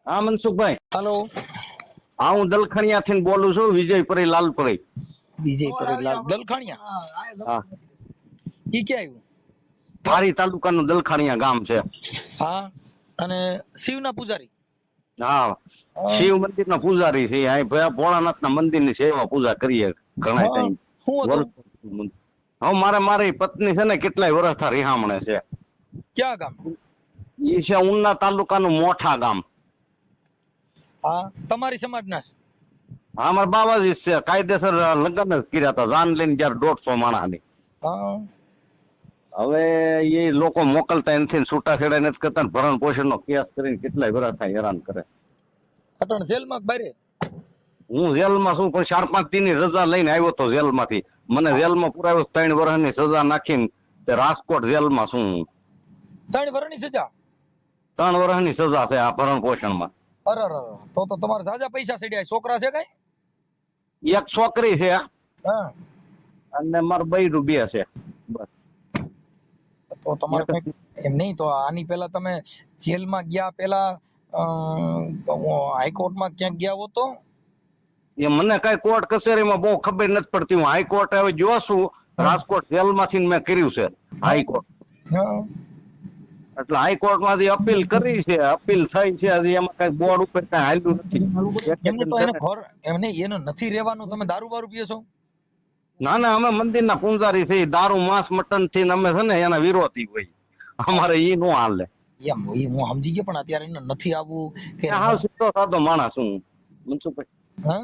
હા મનસુખભાઈ, હાલો, હા હું દલખણિયા થી બોલું છું, વિજયપુરી લાલપુરી. વિજય પરિલાલ દલખાણિયા. હા, ઈ ક્યાં આવ્યું? ધારી તાલુકાનું દલખણિયા ગામ છે. હા, અને શિવના પૂજારી. હા, શિવ મંદિર ના પૂજારી છે. અહીં ભોળાનાથ ના મંદિર ની સેવા પૂજા કરીએ ઘણા હા, ટાઈમ. શું હતું? હવે મારી પત્ની છે ને કેટલાય વર્ષથી રિહામણે છે. ક્યાં ગામ? એ છે ઉના તાલુકાનું મોઠા ગામ. હા, તમારી સમાજના છે? હા, અમારા બાબાજી છે. કાયદેસર લગ્ન જ કર્યા હતા, જાન લઈને જયારે 150 માણસની. હા, હવે એ લોકો મોકલતા નથી, છૂટાછેડા નથી કરતા, ભરણ પોષણ નો કેસ કરીને કેટલાય વર્ષ થાય હેરાન કરે. અટણ જેલમાં બારે. હું જેલમાં છું, પણ 4-5 દિનની રજા લઈને આવ્યો હતો જેલમાંથી. મને જેલમાં પુરાવ્યો 3 વર્ષની સજા નાખીને તે રાજકોટ જેલમાં છું. 3 વર્ષની સજા? 3 વર્ષની સજા છે આ ભરણ પોષણમાં. અરે તો તમારે જાજા પૈસા સડ્યા. છોકરા છે કઈ? એક છોકરી છે હા, અને મારા બૈરું 2 છે. બસ. તો તમારે કઈક એમ નહીં. તો આની પહેલા તમે જેલમાં ગયા પહેલા હાઈકોર્ટમાં ક્યાંક ગયા હો તો? એ મને કઈ કોર્ટ કચેરીમાં બહુ ખબર નથી પડતી. હું હાઈકોર્ટ હવે જોશું, રાજકોટ જેલમાંથી મેં કર્યું છે હાઈકોર્ટ. હા, એટલે હાઈકોર્ટ માંથી અપીલ કરી છે, અપીલ થઈ છે, હજી એમાં કઈ બોર્ડ ઉપર કઈ હાલ્યું નથી. એમને તો એને ઘર એમને એને નથી રહેવાનું. તમે દારૂ બારૂ પીઓ છો? ના ના, અમે મંદિરના પૂંજારી છે. દારૂ માંસ મટન થી અમે છે ને એના વિરોધી હોય. અમારે ઈ નો હાલે. એમ હું સમજી ગયો, પણ અત્યારે એને નથી આવવું કે હાવ સીધો સાધો માણસ છું મનસુખભાઈ. હા,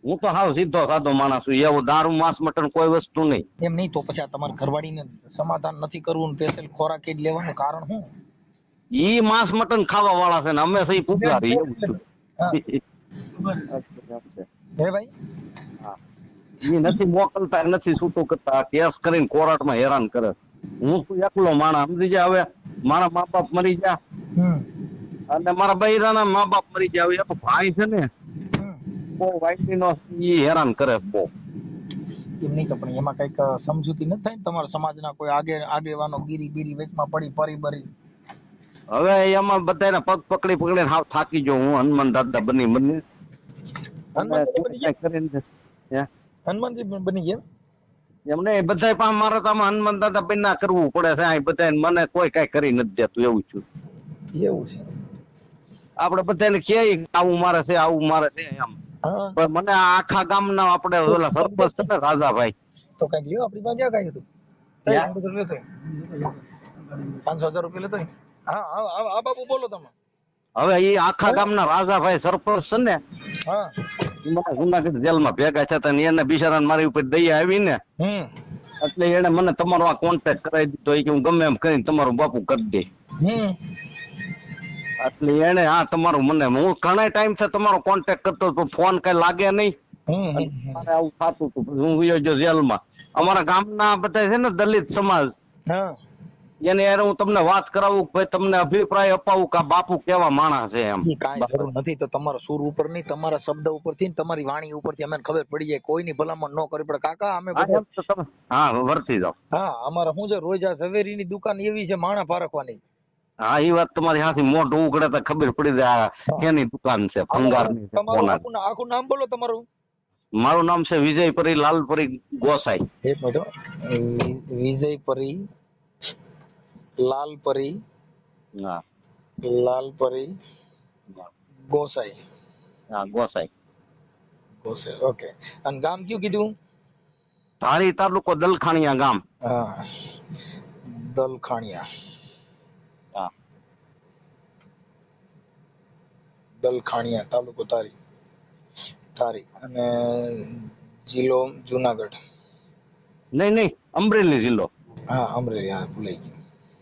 હું તો હાવ સીધો સાધો માણસ છું. એવું દારૂ માંસ મટન કોઈ વસ્તુ નહીં. એમ નહીં. તો પછી આ તમારી ઘરવાળીને સમાધાન નથી કરવું, સ્પેશિયલ ખોરાક જ લેવાનું કારણ શું? ઈ માંસ મટન ખાવા વાળા છે ને અમે સહી પૂજારી એવું છું. હા, હે ભાઈ? હા, ઈ નથી મોકલતા, નથી છૂટું કરતા, કેસ કરીને કોર્ટમાં હેરાન કરે. હું તો એકલો માણસ, સમજી જાય. હવે મારા મા બાપ મરી ગયા અને મારા બૈરાના મા બાપ મરી ગયા. હવે એનો ભાઈ છે ને બહુ વાયડી નો, ઈ હેરાન કરે બહુ. એમ નહીં. તો પણ એમાં કઈક સમજૂતી નથી થાય ને? તમારા સમાજના કોઈ આગેવાનો ગીરી બીરી વેચમાં પડી પરી? હવે એમાં બધાને પગ પકડી પકડીને હાવ થાકી ગયો હું. હનુમાન દાદા બની અને હનુમાનજી કોઈ બની કઈ ગયા? કરીને હનુમાનજી બની ગયા? એમને બધા પણ મારે તો આમાં હનુમાન દાદા બના કરવું પડે છે. આ બધા મને કોઈ કઈ કરી નથી દેતું એવું છું. એવું છે? આપડે બધાને કહીએ આવું મારે છે, આવું મારે છે એમ. હા, પણ મને આખા ગામના આપણે ઓલા સરપંચ છે ને રાજાભાઈ, તો કઈક લ્યો. આપણી પાસે ક્યાં કઈ હતું? 500,000 રૂપિયા લેતો. હા, આ બાબુ બોલો તમે. હવે એ આખા ગામના રાજાભાઈ સરપંચ છે ને, હા, ઈ મને જુનાગઢ જેલમાં ભેગા થતા ને એને બિચારાને મારી ઉપર દયા આવી ને, એટલે એને મને તમારો આ કોન્ટેક્ટ કરાવી દીધો. કે હું ગમે એમ કરીને તમારું બાપુ કરી દે. એટલે એને તમારું મને હું ઘણા ટાઈમ થી તમારો કોન્ટેક્ટ કરતો હતો, ફોન કઈ લાગે નહીં. અને મારે આવું થતું હતું, હું ગયો જો જેલમાં. અમારા ગામના બધા છે ને દલિત સમાજ, હા. એને યાર હું તમને વાત કરાવું, ભાઈ તમને અભિપ્રાય અપાવું કે આ બાપુ કેવા માણસ છે એમ. કાંઈ જરૂર નથી. તો તમારા સુર ઉપર નહીં, તમારા શબ્દ ઉપરથી, તમારી વાણી ઉપરથી અમને ખબર પડી જાય. કોઈની ભલામણ ન કરવી પડે. કાકા અમે બધા હા વર્તી જાઓ. હા, અમારા શું છે, રોજ આ ઝવેરીની દુકાન એવી છે, માણા પારખવાની. હા, એ વાત તમારી હાથી. મોઢું ઉઘડે તો ખબર પડી જાય એની દુકાન છે, ભંગારની છે. તમારું આખું નામ બોલો તમારું. મારું નામ છે વિજયપરી લાલપરી ગોસાઈ. એક મિનિટ. વિજયપરી લાલપરી હા, લાલપરી ગોસાઈ. હા ગોસાઈ. ગોસાઈ, ઓકે. અને ગામ કયું કીધું? ધારી તાલુકો દલખાણિયા ગામ. હા, દલખાણિયા. હા, દલખાણિયા તાલુકો ધારી અને જિલ્લો જુનાગઢ. નહીં અમરેલી જિલ્લો. હા, અમરેલી. હા, ભૂલાઈ ગયું.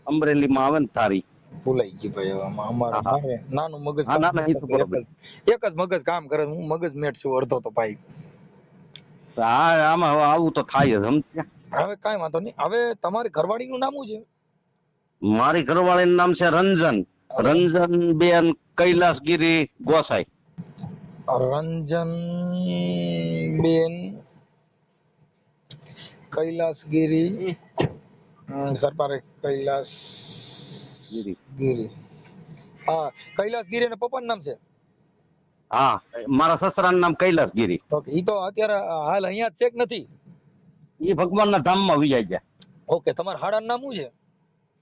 અમરેલી માં આવે ને ધારી. ભૂલાઈ ગયું ભાઈ. હા અમારે હા મારે નાનું મગજ હા, કામ ના ના એ તો બરોબર. એક જ મગજ કામ કરે. હું મગજ મેટ છું અડધો તો ભાઈ. હા, આમાં હવે આવું તો થાય જ સમજ્યા. હવે કાંઈ વાંધો નહીં. હવે તમારી ઘરવાળીનું નામ શું છે? મારી ઘરવાળીનું નામ છે રંજન બેન કૈલાસગીરી ગોસાઈ. રંજન બેન કૈલાસગીરી સરપારે કૈલાસ ગીરી. ગીરી. હા, કૈલાસગીરી અને પપ્પાનું નામ છે? હા, મારા સસરાનું નામ કૈલાસગીરી. ઓકે, ઈ તો અત્યારે હાલ અહીંયા જ છે કે નથી? એ ભગવાનના ધામમાં વિજાય ગયા. ઓકે, તમારા હાડાનું નામ શું છે?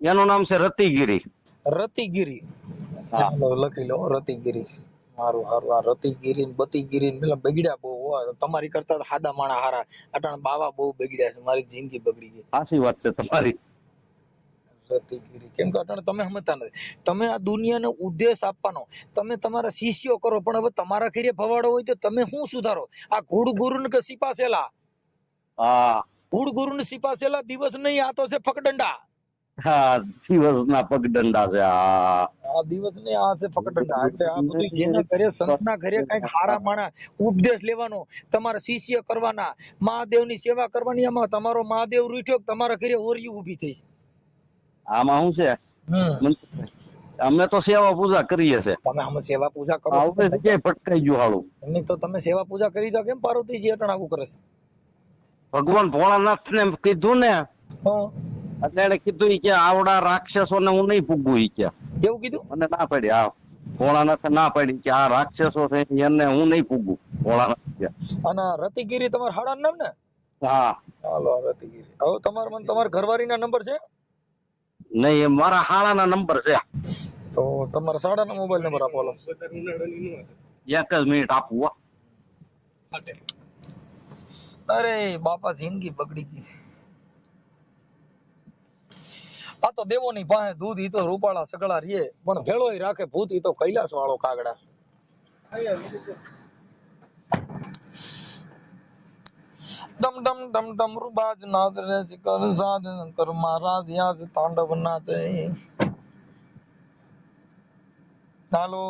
એનું નામ છે રતિગીરી. રતિગીરી. હા, ચાલો લખી લો, રતિગીરી. હારું હારું. આ રતિગીરી ને બતીગીરી ને પેલા બગડ્યા બહુ હો. તમારી કરતા તો સાદા માણા હારા. અટાણે બાવા બહુ બગડ્યા છે, મારી જિંદગી બગડી ગઈ. સાચી વાત છે તમારી. રતિગીરી કેમ કે અટાણે તમે સમજતા નથી. તમે આ દુનિયાને ઉદ્દેશ આપવાનો, તમે તમારા શિષ્યો કરો, પણ હવે તમારા ઘરે ભવાડો હોય તો તમે શું સુધારો? આ ઘુડ ગુરુ ને કે સિપાસેલા, હા ઘુડ ગુરુ ને સિપાસેલા દિવસ નહીં, આ તો છે ફકડંડા. હા, દિવસના પગદંડા છે. હા, આ દિવસ ને આ છે ફકડંડા. એટલે આ બધું જેના ઘરે સંતના ઘરે કઈક હારા માણા ઉપદેશ લેવાનો, તમારા શિષ્ય કરવાના, મહાદેવની સેવા કરવાની. આમાં તમારો મહાદેવ રૂઠ્યો, તમારા ઘરે ઓરિયું ઊભી થઈ છે. આમાં શું છે, અમે તો સેવા પૂજા કરીએ છે. તમે આમાં સેવા પૂજા કરો આપણે જગ્યાએ ભટકાઈ ગયું હાલું. નહીં તો તમે સેવા પૂજા કરી દો. કેમ પાર્વતીજી અટણ આવું કરે છે? ભગવાન ભોળાનાથ ને કીધું ને, હા, એટલે એને કીધું ઈ કે આવડા રાક્ષસો ને હું નહીં પૂગું. ઈ કે એવું કીધું? મને ના પડી. આ ભોળાનાથે ના પડી કે આ રાક્ષસો છે એને હું નહીં પૂગું. ભોળાનાથ કે અને રતિગીરી તમારા હાડાનું નામ ને? હા. હાલો, રતિગીરી. હવે તમારા મને તમારા ઘરવાળીના નંબર છે? નહીં, એ મારા હાળાના નંબર છે. તો તમારા સાડાના મોબાઈલ નંબર આપો. હાલો, એક જ મિનિટ આપું હો. અરે બાપા, જિંદગી બગડી ગઈ. આ તો દેવોની પાસે દૂધ, ઈ તો રૂપાળા સગળા રીએ, પણ ભેળોય રાખે ભૂત, ઈ તો કૈલાસ વાળો કાગડા. ડમ ડમ ડમ ડમ રૂબાજ નાદ રે કર સાદ કર મહારાજ યાજ તાંડવ નાચે. હાલો,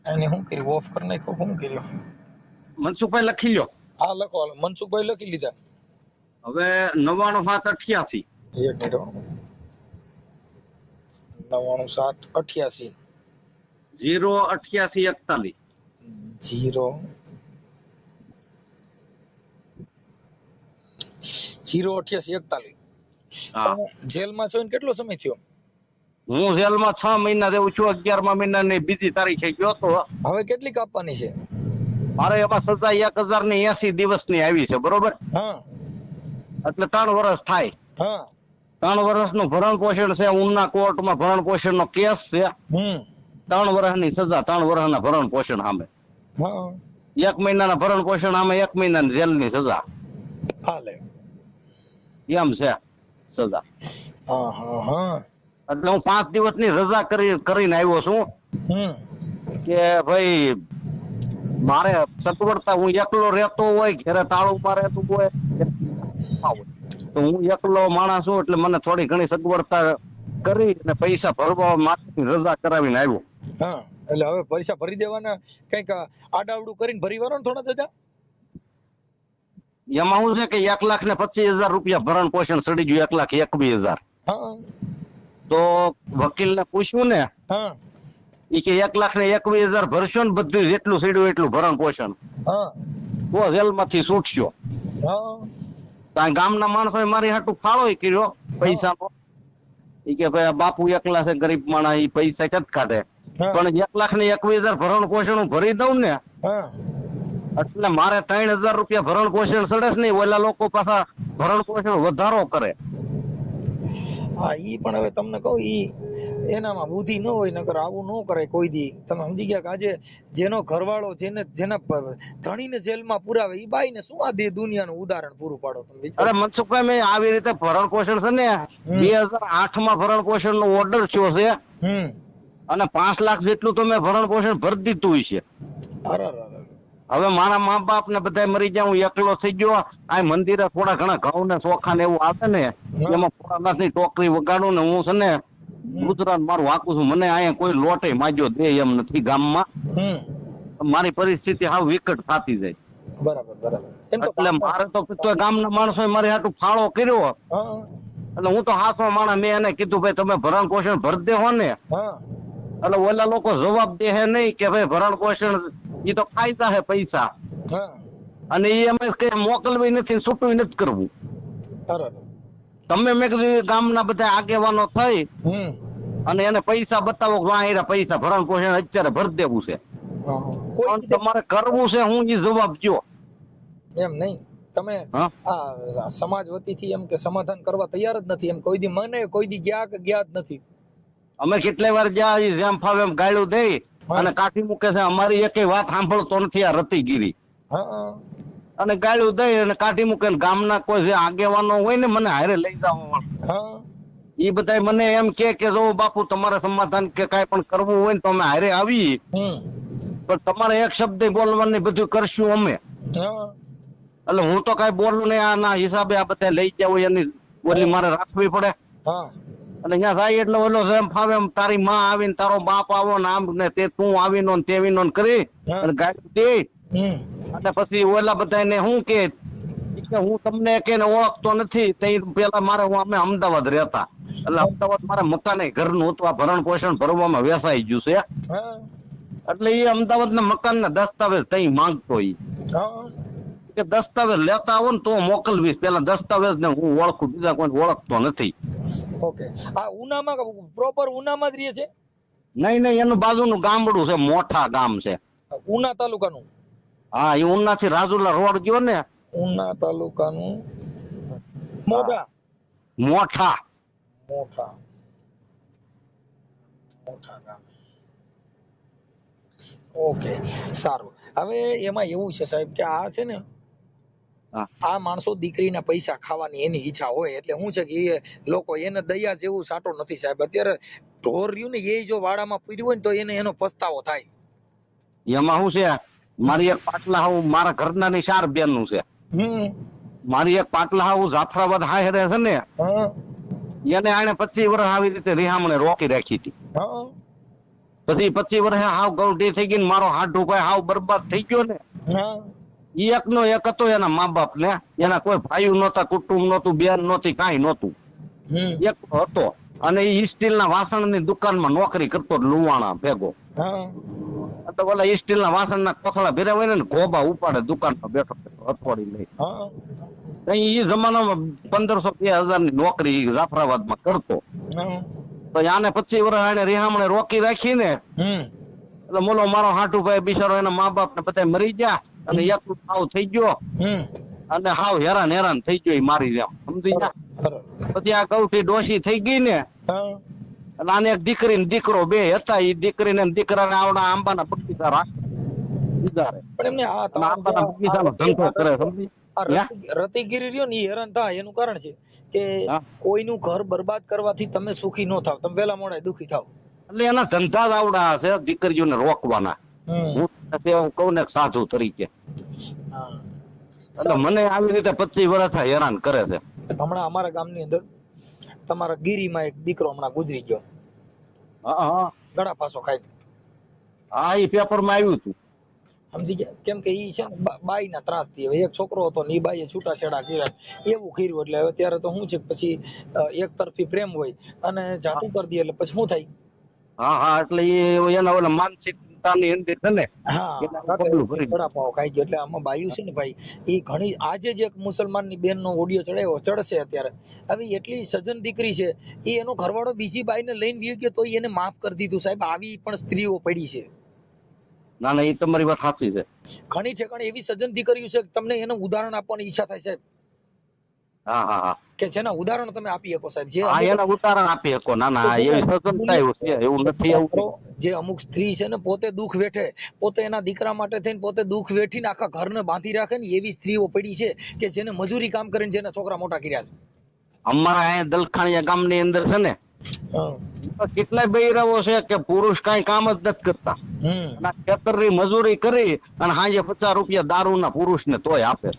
એને શું કર્યું? ઓફ કરી નાખ્યો? શું કર્યું? મનસુખભાઈ લખી લ્યો. હા, લખો. હાલો, મનસુખભાઈ લખી લીધા. હવે 99 7 88 એક મિનિટ. 99 7 88 0 88 41. 0 0 88 41. હા, જેલમાં છો ને કેટલો સમય થયો? હું જેલમાં 6 મહિના જેવું છું. 11મા મહિનાની બીજી તારીખે ગયો તો. હવે કેટલી કાપવાની છે? મારે એમાં સજા 1080 દિવસની આવી છે, બરોબર? હા એટલે 3 વર્ષ થાય. હા 3 વર્ષનું ભરણ પોષણ છે. ઉના કોર્ટમાં ભરણ પોષણનો કેસ છે. 3 વર્ષની સજા, 3 વર્ષના ભરણ પોષણ સામે. હા 1 મહિનાના ભરણ પોષણ સામે 1 મહિનાની જેલની સજા. હાલે. એમ છે સજા. હા હા હા. એટલે હું 5 દિવસની રજા કરીને આવ્યો છું કે ભાઈ મારે સગવડતા, હું એકલો રહેતો હોય, ઘરે તાળું મારેલું હોય, તો હું એકલો માણસ છું, એટલે મને થોડી ઘણી સગવડતા કરી અને પૈસા ભરવા માટે રજા કરાવીને આવ્યો. હા, એટલે હવે પૈસા ભરી દેવાના, કઈક આડાવડું કરીને ભરી વાળો થોડા દાદા. એમાં શું છે કે 1,25,000 રૂપિયા ભરણ પોષણ ચડી ગયું, 1,21,000. હા તો વકીલ ને પૂછ્યું ને, હા એ કે 1,21,000 ભરશો ને, બધું જેટલું સીડ્યું એટલું ભરણ પોષણ, હા તો જેલમાંથી છૂટશો. હા ગામના માણસો મારી હાટું ફાળો કર્યો પૈસાનો. એ કે ભાઈ બાપુ એકલા છે, ગરીબ માણસ, એ પૈસા ક્યાં કાઢે? પણ 1,21,000 ભરણ પોષણ હું ભરી દઉં ને, હા એટલે મારે 3,000 રૂપિયા ભરણ પોષણ ચડે જ નહીં. ઓલા લોકો પાછા ભરણ પોષણ વધારો કરે. હા, ઈ પણ હવે તમને કહું, ઈ એનામાં બુદ્ધિ ન હોય, નકર આવું ન કરે કોઈ દી. તમે સમજી ગયા કે આજે જેનો ઘરવાળો જેના ધણીને જેલમાં પુરાવે, ઈ બાઈને શું આ દુનિયાનું ઉદાહરણ પૂરું પાડો તમે વિચારો. અરે મનસુખભાઈ, મેં આવી રીતે ભરણ પોષણ છે ને 2008માં ભરણ પોષણ નો ઓર્ડર થયો છે, અને 5 લાખ જેટલું તો મેં ભરણ પોષણ ભરી દીધું છે. હવે મારા મા બાપ ને બધા મરી ગયા, હું એકલો થઈ ગયો. આ મંદિરે થોડા ઘણા ઘઉં ને ચોખા ને એવું આવે ને, એમાં ભોળાનાથ ની ટોકરી વગાડું ને, હું છે ને ગુજરાત મારું વાંકું છું. મને અહીંયા કોઈ લોટે માજ્યો દે એમ નથી ગામમાં. મારી પરિસ્થિતિ હાવ વિકટ થતી જાય. બરાબર બરાબર. એટલે મારે તો ગામના માણસો મારી હાટું ફાળો કર્યો. એટલે હું તો હાથો માણસ, મેં એને કીધું ભાઈ તમે ભરણ પોષણ ભરી દેવો ને, એટલે ઓલા લોકો જવાબ દે હે નહીં કે ભાઈ ભરણ પોષણ એ તો ફાયદા હે પૈસા, અને એ અમે કઈ મોકલવી નથી, છૂટું નથી કરવું. તમે મેં કીધું ગામના બધા આગેવાનો થઈ અને એને પૈસા બતાવો કે આ એરા પૈસા ભરણ પોષણ અત્યારે ભરી દેવું છે. કોઈ પણ તમારે કરવું છે હું એ જવાબ દ્યો. એમ નહીં, તમે આ સમાજ વતીથી એમ કે સમાધાન કરવા તૈયાર જ નથી એમ કોઈ દી મને કોઈ દી ગયા કે ગયા જ નથી. અમે કેટલાય વાર જ્યાં જેમ ફાવે એમ ગાળ્યું દઈ અને કાઢી મૂકે છે. અમારી એકેય વાત સાંભળતો નથી આ રતિગીરી. અને ગાળ્યું દઈ અને કાઢી મૂકે. ગામના કોઈ જે આગેવાનો હોય ને મને હારે લઈ જાવ, એ બધા મને એમ કે જો બાપુ તમારે સમાધાન કે કાંઈ પણ કરવું હોય ને તો અમે હારે આવી, પણ તમારે એક શબ્દ બોલવાની બધું કરશું અમે. એટલે હું તો કઈ બોલું નહીં. આના હિસાબે આ બધા લઈ જાવ એની બોલી મારે રાખવી પડે. અને ત્યાં જાય એટલે ઓલો જેમ ફાવે એમ તારી માં આવીને તારો બાપ આવો ને આમ ને તે તું આવીનો ને તેવીનો કરી અને ગાડી દે. અને પછી ઓલા બધાને શું કે હું તમને કે ઓળખતો નથી. તે પેલા મારે અમે અમદાવાદ રહેતા, એટલે અમદાવાદ મારે મકાને ઘરનું હતું. આ ભરણ પોષણ ભરવામાં વેસાઈ ગયું છે. એટલે એ અમદાવાદ ના મકાન ના દસ્તાવેજ તઈ માંગતો. કે દસ્તાવેજ લેતા આવો ને તો મોકલવીશ. પેલા દસ્તાવેજ ને હું ઓળખું, બીજા કોઈ ઓળખતો નથી. ઓકે, આ ઉનામાં પ્રોપર ઉનામાં જ રહે છે? નહીં એનું બાજુનું ગામડું છે, મોઠા ગામ છે. ઉના તાલુકાનું? હા, એ ઉના થી રાજુલા રોડ ગયો ને. ઉના તાલુકાનું મોઢા મોઠા મોઠા મોઠા ગામ. ઓકે, સારું. હવે એમાં એવું છે સાહેબ કે આ છે ને, આ માણસો દીકરીના પૈસા ખાવાની એની ઈચ્છા હોય એટલે શું છે કે એ લોકો એને દયા જેવું સાટો નથી સાહેબ. અત્યારે ઢોર રહ્યું ને એ જો વાડામાં પૂર્યું હોય ને તો એને એનો પસ્તાવો થાય. એમાં શું છે, મારી એક પાટલા હાવ મારા ઘરના ની 4 બેન નું છે. મારી એક પાટલા હાવ જાફરાબાદ હારે છે ને, એને આને 25 વર્ષ આવી રીતે રિહામણે રોકી રાખી હતી. પછી 25 વર્ષે હાવ ગૌઢી થઈ ગઈ ને મારો હાડું ભાઈ હાવ બરબાદ થઈ ગયો ને. એક નો એક હતો એના મા બાપ ને, એના કોઈ ભાઈ નહોતા, કુટુંબ નહોતું, બેન નહોતી, કાંઈ નહોતું. એક હતો અને એ સ્ટીલ ના વાસણ ની દુકાનમાં નોકરી કરતો લુવાણા ભેગો. તો ઓલા સ્ટીલ ના વાસણ ના કોથળા ભેરા હોય ને ગોબા ઉપાડે દુકાનમાં બેઠો હથોડી લઈ. એ જમાનામાં 1500-2000 ની નોકરી જાફરાબાદ માં કરતો. તો આને 25 વર્ષ આને રિહામણે રોકી રાખી ને, એટલે મોલો મારો હાટુભાઈ બિચારો એના મા બાપ ને બધા મરી ગયા અને એકલું હાવ થઈ ગયો અને હાવ હેરાન થઈ ગયો મારી જેમ, સમજી ગયા. પછી આ ગૌઠી ડોશી થઈ ગઈ ને, એટલે આને એક દીકરી ને દીકરો બે હતા. એ દીકરી ને દીકરાને આવડા આંબાના બગીચા રાખે. પણ એમને આંબાના બગીચાનો ધંધો કરે, સમજી. રતિગીરી રહ્યો ને એ હેરાન થાય એનું કારણ છે કે કોઈનું ઘર બરબાદ કરવાથી તમે સુખી ન થાવ, તમે વેલા મોડા દુખી થાવ. એટલે એના ધંધા જ આવડા છે દીકરીઓને રોકવાના. હું કહું ને સાધુ તરીકે. એટલે મને આવી રીતે 25 વર્ષ હેરાન કરે છે. હમણાં અમારા ગામની અંદર તમારા ગીરીમાં એક દીકરો હમણાં ગુજરી ગયો. ગળા ફાંસો ખાઈને. હા, એ પેપર માં આવ્યું હતું. સમજી ગયા? કેમ કે ઈ છે ને બાઈ ના ત્રાસ થી. હવે એક છોકરો હતો ને એ બાઈએ છૂટાછેડા કર્યા એવું કર્યું. એટલે હવે ત્યારે તો શું છે પછી એક તરફી પ્રેમ હોય અને જાતું કરી દે એટલે પછી શું થાય? હા, એટલે એના ઓલા માનસિકતાની અંદર છે ને, ગળાપાવ ખાઈ ગયો. એટલે આમાં બાયું છે ને ભાઈ, એ ઘણી આજે જ એક મુસલમાનની બેન નો ઓડિયો ચડાવ્યો, ચડશે અત્યારે. હવે એટલી સજન દીકરી છે, એ એનો ઘરવાળો બીજી બાઈને લઈને વી ગયો તો એને માફ કરી દીધું. સાહેબ, આવી પણ સ્ત્રીઓ પડી છે. ના, એ તમારી વાત સાચી છે. ઘણી ઠેકાણે એવી સજન દીકરીઓ છે તમને એનું ઉદાહરણ આપવાની ઈચ્છા થાય સાહેબ. હા, કે જેના ઉદાહરણ તમે આપી શકો સાહેબ. જે એના ઉદાહરણ આપી શકો. ના, એવી સજનતા એવું નથી. જે અમુક સ્ત્રી છે ને પોતે દુઃખ વેઠે, પોતે એના દીકરા માટે થઈને પોતે દુઃખ વેઠીને આખા ઘરને બાંધી રાખે ને, એવી સ્ત્રીઓ પડી છે કે જેને મજૂરી કામ કરીને જેના છોકરા મોટા કર્યા છે. અમારા અહીંયા દલખાણીયા ગામની અંદર છે ને, કેટલાય બૈરાઓ છે કે પુરુષ કઈ કામ જ નથી કરતા. ખેતરની મજૂરી કરી અને સાંજે 50 રૂપિયા દારૂ ના પુરુષ ને તોય આપે.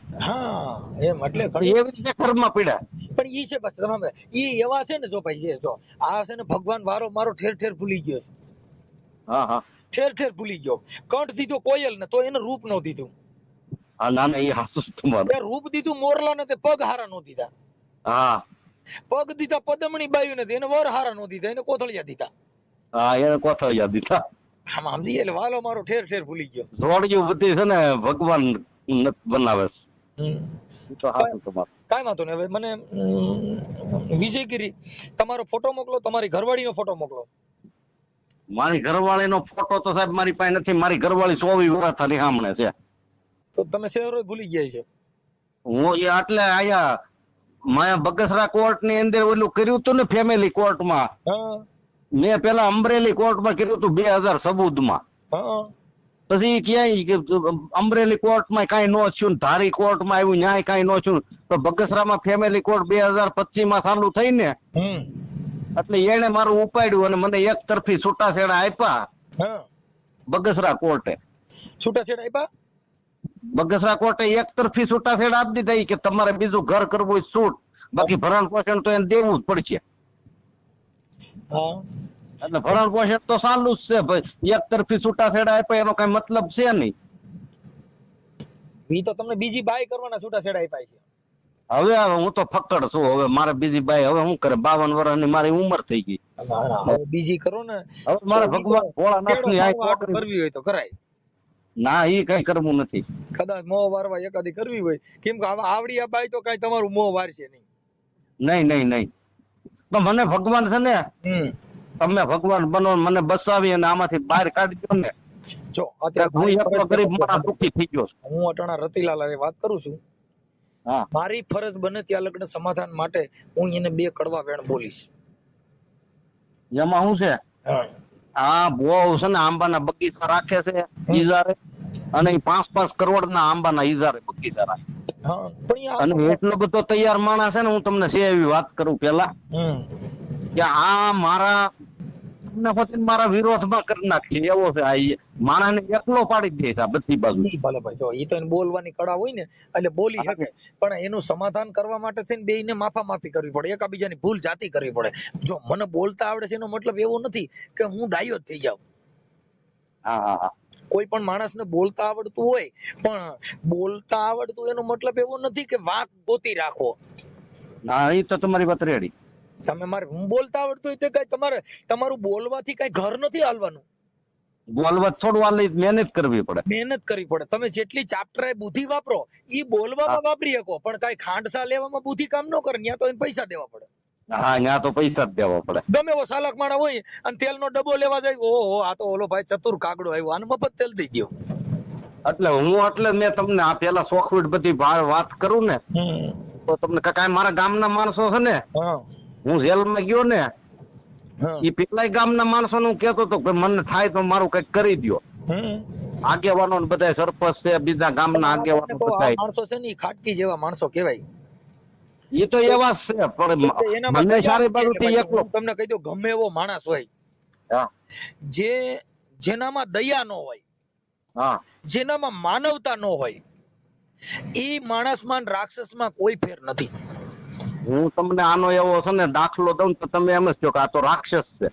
એમ એટલે એવી રીતે ઘરમાં પીડા. પણ ઈ છે બસ તમારે ઈ એવા છે ને, જો ભાઈ જો આ છે ને ભગવાન વારો મારો ઠેર ઠેર ભૂલી ગયો છે. ઠેર ઠેર ભૂલી ગયો. કંઠ દીધો કોયલ ને તો એને રૂપ નો દીધું. ના, એ હાસું તમારું. રૂપ દીધું મોરલા ને તે પગ હારા નો દીધા. પગ દીધા પદમણી બાયું નથી, એને વર હારા નો દીધા, એને કોથળિયા દીધા. એને કોથળિયા દીધા. આમાં સમજી એટલે વાલો મારો ઠેર ઠેર ભૂલી ગયો. જોડ્યું બધી છે ને ભગવાન બનાવે છે. કાંઈ વાંધો નહીં. હવે મને વિજયગીરી તમારો ફોટો મોકલો, તમારી ઘરવાળીનો ફોટો મોકલો. મારી ઘરવાળીનો ફોટો તો સાહેબ મારી પાસે નથી. મારી ઘરવાળી 24 વર્ષ થરી સામણે છે. તો તમે શહેરો ભૂલી ગયા છે. હું એ એટલે આયા મેં બગસરા કોર્ટ ની અંદર ઓલું કર્યું હતું ને ફેમિલી કોર્ટમાં. હા મેં પેલા અમરેલી કોર્ટમાં કર્યું હતું 2014 માં. હા પછી ક્યાંય અમરેલી કોર્ટમાં કઈ નો થયું, ધારી કોર્ટમાં આવ્યું, ન્યાય કઈ નો થયું. તો બગસરામાં ફેમિલી કોર્ટ 2025 માં ચાલુ થઈ ને, એટલે એને મારું ઉપાડ્યું અને મને એક તરફી છૂટાછેડા આપ્યા હા બગસરા કોર્ટે. છૂટાછેડા આપ્યા? બગસરા કોર્ટે એક તરફી છૂટાછેડા આપી દીધા કે તમારે બીજું ઘર કરવું હોય છૂટ, બાકી ભરણ પોષણ તો એને દેવું જ પડશે. હા એટલે ભરણ પોષણ તો ચાલુ જ છે ભાઈ. એક તરફી છૂટાછેડા આપ્યા એનો કઈ મતલબ છે નહીં. ઈ તો તમને બીજી બાય કરવાના છૂટાછેડા આપ્યા છે. હવે હું તો ફક્કડ છું. હવે મારે બીજી બાઈ હવે શું કરે? 52 વર્ષની મારી ઉંમર થઈ ગઈ. હવે બીજી કરો ને. હવે મારે ભગવાન ભોળાનાથની આ કરવી હોય તો કરાય. ના ઈ કઈ કરવું નથી. કદાચ મોહ વારવા એકાદી કરવી હોય, કેમ કે હવે આવડી આ બાઈ તો કઈ તમારું મોહ વારશે નહીં. નહીં નહીં નહીં. પણ મને ભગવાન છે ને, તમે ભગવાન બનો, મને બચાવી અને આમાંથી બહાર કાઢી દો ને. જો અત્યારે હું એકલો ગરીબ માણસ દુઃખી થઈ ગયો છું. હું અટાણા રતિલાલ હારે વાત કરું છું. હા મારી ફરજ બને ત્યાં લગ્ન સમાધાન માટે હું એને 2 કડવા વેણ બોલીશ. એમાં શું છે? હા આ બહુ છે ને આંબાના બગીચા રાખે છે ઈજારે, અને 5-5 કરોડના આંબાના ઈજારે બગીચા રાખે. હા પણ અને એટલો બધો તૈયાર માણસ છે ને, હું તમને છે એવી વાત કરું પેલા કે આ મારા મારા વિરોધમાં કરી નાખશે એવો છે. આ માણસને એકલો પાડી દે છે આ બધી બાજુ. ભલે ભાઈ, જો ઈ તો એને બોલવાની કળા હોય ને એટલે બોલી શકે, પણ એનું સમાધાન કરવા માટે થઈને બેયને માફી કરવી પડે, એકાબીજાની ભૂલ જાતી કરવી પડે. જો મને બોલતા આવડે છે એનો મતલબ એવો નથી કે હું ડાયો જ થઈ જાઉં. હા હા હા. કોઈ પણ માણસને બોલતા આવડતું હોય, પણ બોલતા આવડતું એનો મતલબ એવો નથી કે વાંક ગોતી રાખો. હા એ તો તમારી વાત રેડી. તમે મારે હું બોલતા આવડતું હોય તો કઈ તમારું બોલવાથી કઈ ઘર નથી હાલવાનું. બોલવા થોડું વાલી મહેનત કરવી પડે. મહેનત કરવી પડે. તમે જેટલી ચાપ્ટરાય બુદ્ધિ વાપરો ઈ બોલવામાં વાપરી શકો, પણ કઈ ખાંડસા લેવામાં બુદ્ધિ કામ ન કરે. ત્યાં તો એને પૈસા દેવા પડે. હા ત્યાં તો પૈસા જ દેવા પડે. ગમે એવો સાલક માણા હોય અને તેલનો ડબ્બો લેવા જાય, ઓહો આ તો ઓલો ભાઈ ચતુર કાગડો આવ્યો, આને મફત તેલ દઈ દો. એટલે મેં તમને આ પેલા સોખવીટ બધી વાત કરું ને, તો તમને કાંઈ મારા ગામના માણસો છે ને, હું જેલમાં ગયો ને, એ પેલા ગામના માણસો નું કેતો હતો કે મને થાય તો મારું કઈક કરી દો. આગેવાનો બધા સરપંચ છે, બીજા ગામના આગેવાનો બધા માણસો છે ને ખાટકી જેવા માણસો કહેવાય. એ તો એવા છે, પણ મને સારી બાજુથી એકલો તમને કહી દો, ગમે એવો માણસ હોય જેનામાં દયા ન હોય, જેનામાં માનવતા ન હોય, એ માણસમાં રાક્ષસમાં કોઈ ફેર નથી. હું તમને આનો એવો છે ને દાખલો દઉં તો તમે એમ જ કહો કે આ તો રાક્ષસ છે.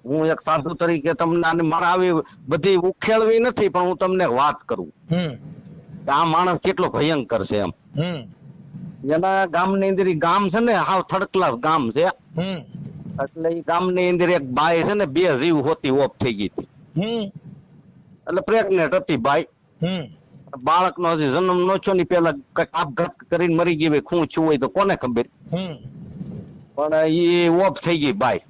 હું એક સાધુ તરીકે તમને મારા આવી બધી ઉખેળવી નથી, પણ હું તમને વાત કરું આ માણસ કેટલો ભયંકર છે એમ. એના ગામની અંદર ગામ છે ને હાવ થર્ડ ક્લાસ ગામ છે, એટલે એ ગામની અંદર એક બાઈ છે ને 2 જીવ હોતી ઓફ થઈ ગઈ હતી. એટલે પ્રેગ્નેન્ટ હતી બાઈ. બાળકનો હજી જન્મ નો થયો ને પેલા કઈક આપઘાત કરીને મરી ગઈ હોય, શું થયું હોય તો કોને ખબર. પણ એ ઓફ થઈ ગઈ બાઈ.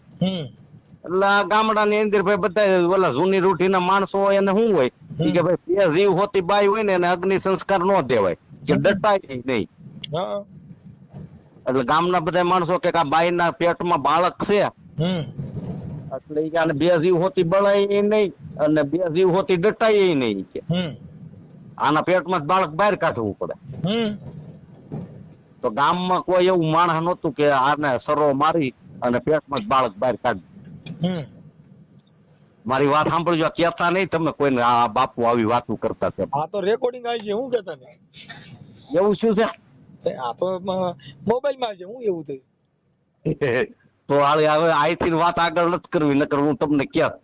એટલે આ ગામડાની અંદર ભાઈ બધા ઓલા જૂની રૂઢીના માણસો હોય એને શું હોય કે ભાઈ 2 જીવ હોતી બાઈ હોય ને એને અગ્નિ સંસ્કાર ન દેવાય કે દટાય નહીં. એટલે ગામના બધા માણસો કે આ બાઈ ના પેટમાં બાળક છે, એટલે આને 2 જીવ હોતી બળાય નહીં અને 2 જીવ હોતી દટાય નહીં કે આના પેટમાં બાળક બહાર કાઢવું પડે. તો ગામમાં કોઈ એવું માણસ નહોતું કે આને સરો મારી અને પેટમાં બાળક બહાર કાઢ્યું. મારી વાત સાંભળજો, કેતા નહીં તમે કોઈને આ બાપુ આવી વાતો કરતા છે. આ તો રેકોર્ડિંગ આવી છે, હું કેતા નહીં. એવું શું છે? આ તો મોબાઈલ માં છે, હું એવું થયું તો હવે આઈથી વાત આગળ નથી કરવી, નકર હું તમને ક્યાં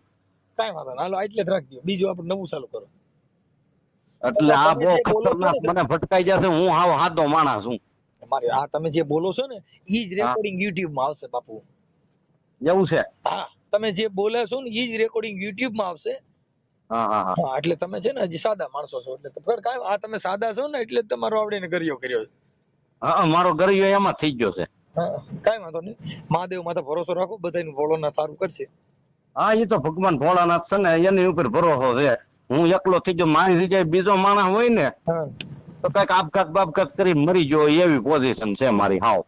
કાઈ વાંધો ના, હાલો એટલે જ રાખજો. બીજું આપણે નવું ચાલુ કરો. એટલે આ બહુ ખતરનાક મને ભટકાઈ જશે. હું હાવ હાદો માણસ છું. મારે આ તમે જે બોલો છો ને ઈ જ રેકોર્ડિંગ YouTube માં આવશે બાપુ. એવું છે? હા, તમે જે બોલે છો ને ઈ જ રેકોર્ડિંગ YouTube માં આવશે. હા, એટલે તમે છે ને હજી સાદા માણસો છો, એટલે કાઈ આ તમે સાદા છો ને એટલે તમારો આવડે ને કર્યો. હા મારો ગરિયો એમાં થઈ ગયો છે. હા કાંઈ વાંધો નહીં, મહાદેવ માથે ભરોસો રાખો, બધાનું ભોળોનાથ સારું કરશે. હા એ તો ભગવાન ભોળાનાથ છે ને એની ઉપર ભરોસો છે. હું એકલો થઈ ગયો, મારી જગ્યાએ બીજો માણસ હોય ને હા તો કઈક આપઘાત બાપઘાત કરી મરી ગયો એવી પોઝિશન છે મારી. હાવ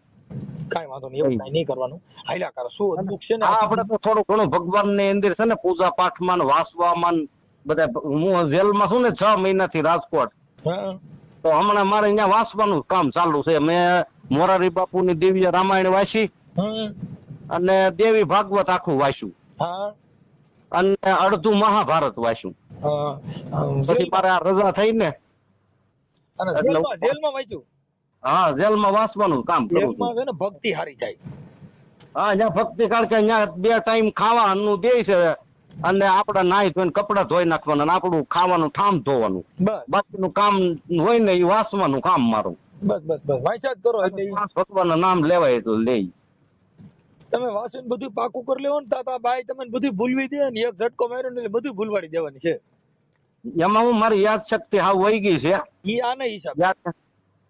કાંઈ વાંધો નહીં, એવું કાંઈ નહીં કરવાનું, હાલ્યા કરો. શું દુઃખ છે ને હા આપણે તો થોડું ઘણું ભગવાન ની અંદર છે ને પૂજા પાઠમાં ને વાસવામાં ને બધા. હું જેલમાં છું ને 6 મહિનાથી રાજકોટ, હા તો હમણાં મારે અહીંયા વાંચવાનું કામ ચાલુ છે. મેં મોરારી બાપુની દિવ્ય રામાયણ વાંચી હા અને દેવી ભાગવત આખું વાંચ્યું હા અને અડધું મહાભારત વાંચ્યું. હા પછી મારે આ રજા થઈ ને અને એટલે જેલમાં વાંચ્યું. હા જેલમાં વાંચવાનું કામ કરું છું. જેલમાં છે ને ભક્તિ હારી જાય. હા ત્યાં ભક્તિ કારણ કે અહીંયા 2 ટાઈમ ખાવાનું દે છે અને આપણે નાઈ ધોઈને કપડા ધોઈ નાખવાના અને આપણું ખાવાનું ઠામ ધોવાનું. બસ બાકીનું કામ હોય ને એ વાંચવાનું કામ મારું. બસ બસ બસ વાંચ્યા જ કરો એટલે ભગવાનનું નામ લેવાય એટલે લે. તમે વાંચીને બધું પાકું કરી લેવો ને તાતા બાઈ તમને બધું ભૂલવી દે ને એક ઝટકો માર્યો ને એટલે બધું ભૂલવાડી દેવાની છે. એમાં હું મારી યાદ શક્તિ હાવ વહી ગઈ છે. ઈ આના હિસાબે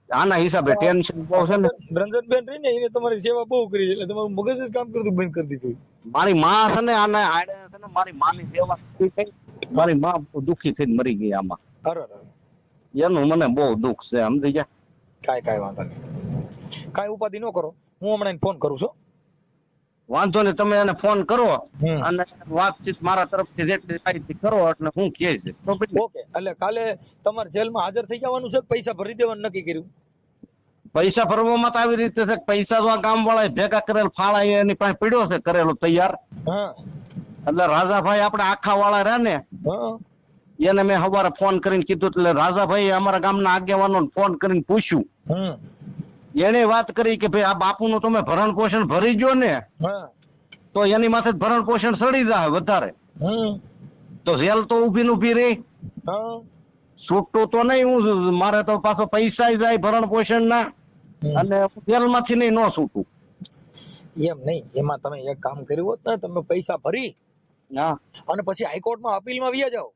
આના હિસાબે ટેન્શન બહુ છે ને. રંજનબેન રહીને એને તમારી સેવા બહુ કરી છે એટલે તમારું મગજ જ કામ કરતું બંધ કરી દીધું. મારી માં છે ને આને આડે છે ને મારી માની સેવા થઈ. મારી માં બહુ દુખી થઈને મરી ગઈ આમાં. અરે એનું મને બહુ દુઃખ છે સમજી ગયા. કાંઈ વાંધો નહીં, કાંઈ ઉપાધિ ન કરો, હું હમણાં ફોન કરું છું. વાંધો નહીં, તમે એને ફોન કરો અને વાતચીત મારા તરફથી જેટલી થાય કરો એટલે હું કહે છે. ઓકે, એટલે કાલે તમારે જેલમાં હાજર થઈ જવાનું છે, પૈસા ભરી દેવાનું નક્કી કર્યું? પૈસા ભરવામાં તો આવી રીતે છે, પૈસા તો આ ગામ વાળા ભેગા કરેલ ફાળા એની પાસે પડ્યો છે કરેલો તૈયાર. હા એટલે રાજાભાઈ આપણે આખા વાળા રહ્યા ને હા એને મેં સવારે ફોન કરીને કીધું એટલે રાજાભાઈ અમારા ગામના આગેવાનો ફોન કરીને પૂછ્યું. એને વાત કરી કે ભાઈ આ બાપુનું તમે ભરણ પોષણ ભરી ગયો ને તો એની માથે ભરણ પોષણ સડી જાય વધારે, તો જેલ તો ઉભી ને ઉભી રહી, છૂટતું તો નહીં. હું મારે તો પાછો પૈસા જાય ભરણ પોષણ ના અને જેલ માંથી નહીં ન છૂટું. એમ નહીં, એમાં તમે એક કામ કર્યું હોત ને, તમે પૈસા ભરી અને પછી હાઈકોર્ટમાં અપીલમાં વ્યા જાઓ.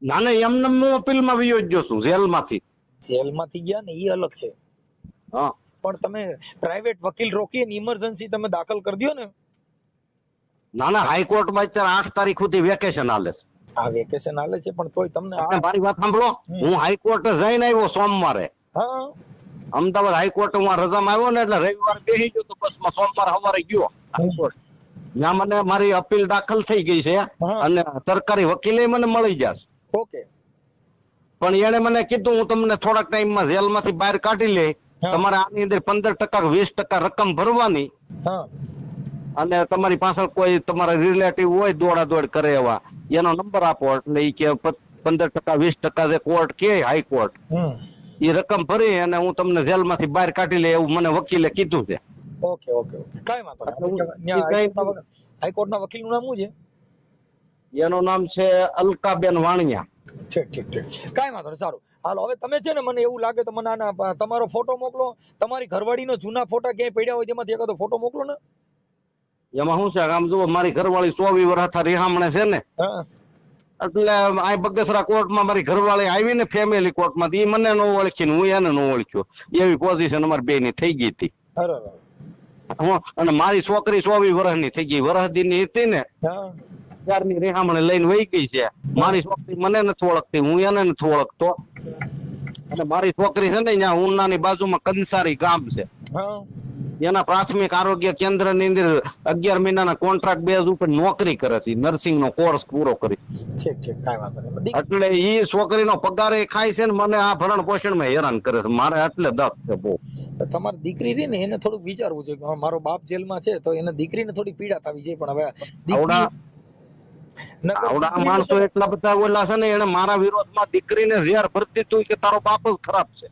ના ના એમને હું અપીલમાં વયો જ ગયો છું જેલમાંથી ગયા ને એ અલગ છે. હા પણ તમે પ્રાઇવેટ વકીલ રોકીને ઇમરજન્સી તમે દાખલ કરી દો ને. ના ના હાઈકોર્ટમાં અત્યારે 8 તારીખ સુધી વેકેશન હાલે છે. આ વેકેશન હાલે છે પણ તોય તમને મારી વાત સાંભળો, હું હાઈકોર્ટ જઈને આવ્યો સોમવારે. હા અમદાવાદ હાઈકોર્ટ હું રજામાં આવ્યો ને એટલે રવિવારે બેસી ગયો તો બસમાં સોમવારે સવારે ગયો હાઈકોર્ટ. ત્યાં મને મારી અપીલ દાખલ થઈ ગઈ છે અને સરકારી વકીલે મને મળી જશે. ઓકે, પણ એને મને કીધું હું તમને થોડાક ટાઈમમાં જેલમાંથી બહાર કાઢી લે, તમારે આની અંદર 15% 20% રકમ ભરવાની અને તમારી પાછળ કોઈ તમારા રિલેટિવ હોય દોડાદોડ કરે એવા એનો નંબર આપો એટલે એ કે 15% 20% જે કોર્ટ કે હાઈકોર્ટ એ રકમ ભરી અને હું તમને જેલમાંથી બહાર કાઢી લે એવું મને વકીલે કીધું છે. ઓકે ઓકે ઓકે, કાઈ વાંધો નહીં. હાઈકોર્ટના વકીલનું નામ શું છે? એનું નામ છે અલકાબેન વાણિયા. ઠીક ઠીક ઠીક, કાઈ વાંધો નહીં. સારું, હાલો હવે તમે છે ને મને એવું લાગે તો મને આના તમારો ફોટો મોકલો, તમારી ઘરવાળીનો જૂના ફોટા ક્યાંય પડ્યા હોય તેમાંથી એકાદો ફોટો મોકલો ને. એમાં શું છે આમ જુઓ, મારી ઘરવાળી 24 વર્ષ રિહામણે છે ને, એટલે આ બગસરા કોર્ટમાં મારી ઘરવાળી આવી ને ફેમિલી કોર્ટમાં એ મને ન ઓળખી હું એને ન ઓળખ્યો એવી પોઝિશન અમારી બે ની થઈ ગઈ હતી. અને મારી છોકરી 24 વર્ષની થઈ ગઈ, વર્ષદી ની હતી ને ત્યારની રેહામણે લઈને વહી ગઈ છે. મારી છોકરી મને નથી ઓળખતી, હું એને નથી ઓળખતો. અને મારી છોકરી છે ને ત્યાં ઉનાની બાજુમાં કંસારી ગામ છે, એના પ્રાથમિક આરોગ્ય કેન્દ્ર ની અંદર 11 મહિનાના કોન્ટ્રાક્ટ બેઝ ઉપર નોકરી કરે છે, નર્સિંગ નો કોર્સ પૂરો કરી. એટલે એ છોકરીનો પગાર એ ખાય છે ને મને આ ભરણ પોષણ માં હેરાન કરે છે. મારે એટલે દખ છે બહુ. તમારી દીકરી રહી ને એને થોડુંક વિચારવું છે કે મારો બાપ જેલમાં છે તો એને દીકરીને થોડી પીડા થવી જોઈએ. પણ હવે આવડા માણસો એટલા બધા ઓલા છે ને, એને મારા વિરોધમાં દીકરીને ઝેર ભરતી તું કે તારો બાપ જ ખરાબ છે.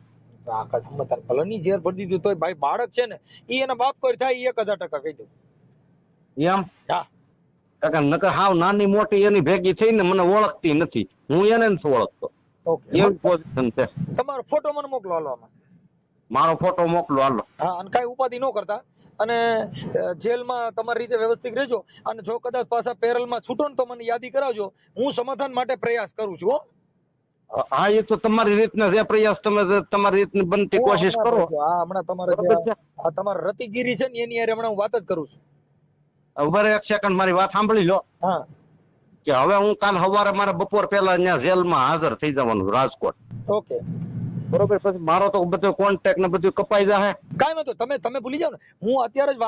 ભલની ઝેર ભરી દીધું તોય ભાઈ બાળક છે ને ઈ એના બાપ કોઈ થાય 1000% કહી દઉં એમ. હા નકર હાવ નાની મોટી એની ભેગી થઈને મને ઓળખતી નથી, હું એને નથી ઓળખતો. એવી પોઝિશન છે. તમારો ફોટો મને મોકલો, હાલો આમાં મારો ફોટો મોકલો હાલો. હા, અને કઈ ઉપાધિ ન કરતા અને જેલમાં તમારી રીતે વ્યવસ્થિત રહેજો. અને જો કદાચ પાછા પેરલમાં છૂટો ને તો મને યાદી કરાવજો, હું સમાધાન માટે પ્રયાસ કરું છું. હા એ તો તમારી રીતના જે પ્રયાસ તમે તમારી રીતની બનતી કોશિશ કરો. હા હમણાં તમારે બરોબર છે. આ તમારા રતિગીરી છે ને એની હારે હમણાં હું વાત જ કરું છું. ઉભા રહો એક સેકન્ડ, મારી વાત સાંભળી લો. હા કે હવે હું કાલ સવારે મારે બપોર પહેલા ત્યાં જેલમાં હાજર થઈ જવાનું રાજકોટ. ઓકે બરોબર, પછી મારો તો બધો કોન્ટેક્ટ ને બધું કપાઈ જાય. કાંઈ વાંધો તમે ભૂલી જાવ ને, હું અત્યારે જ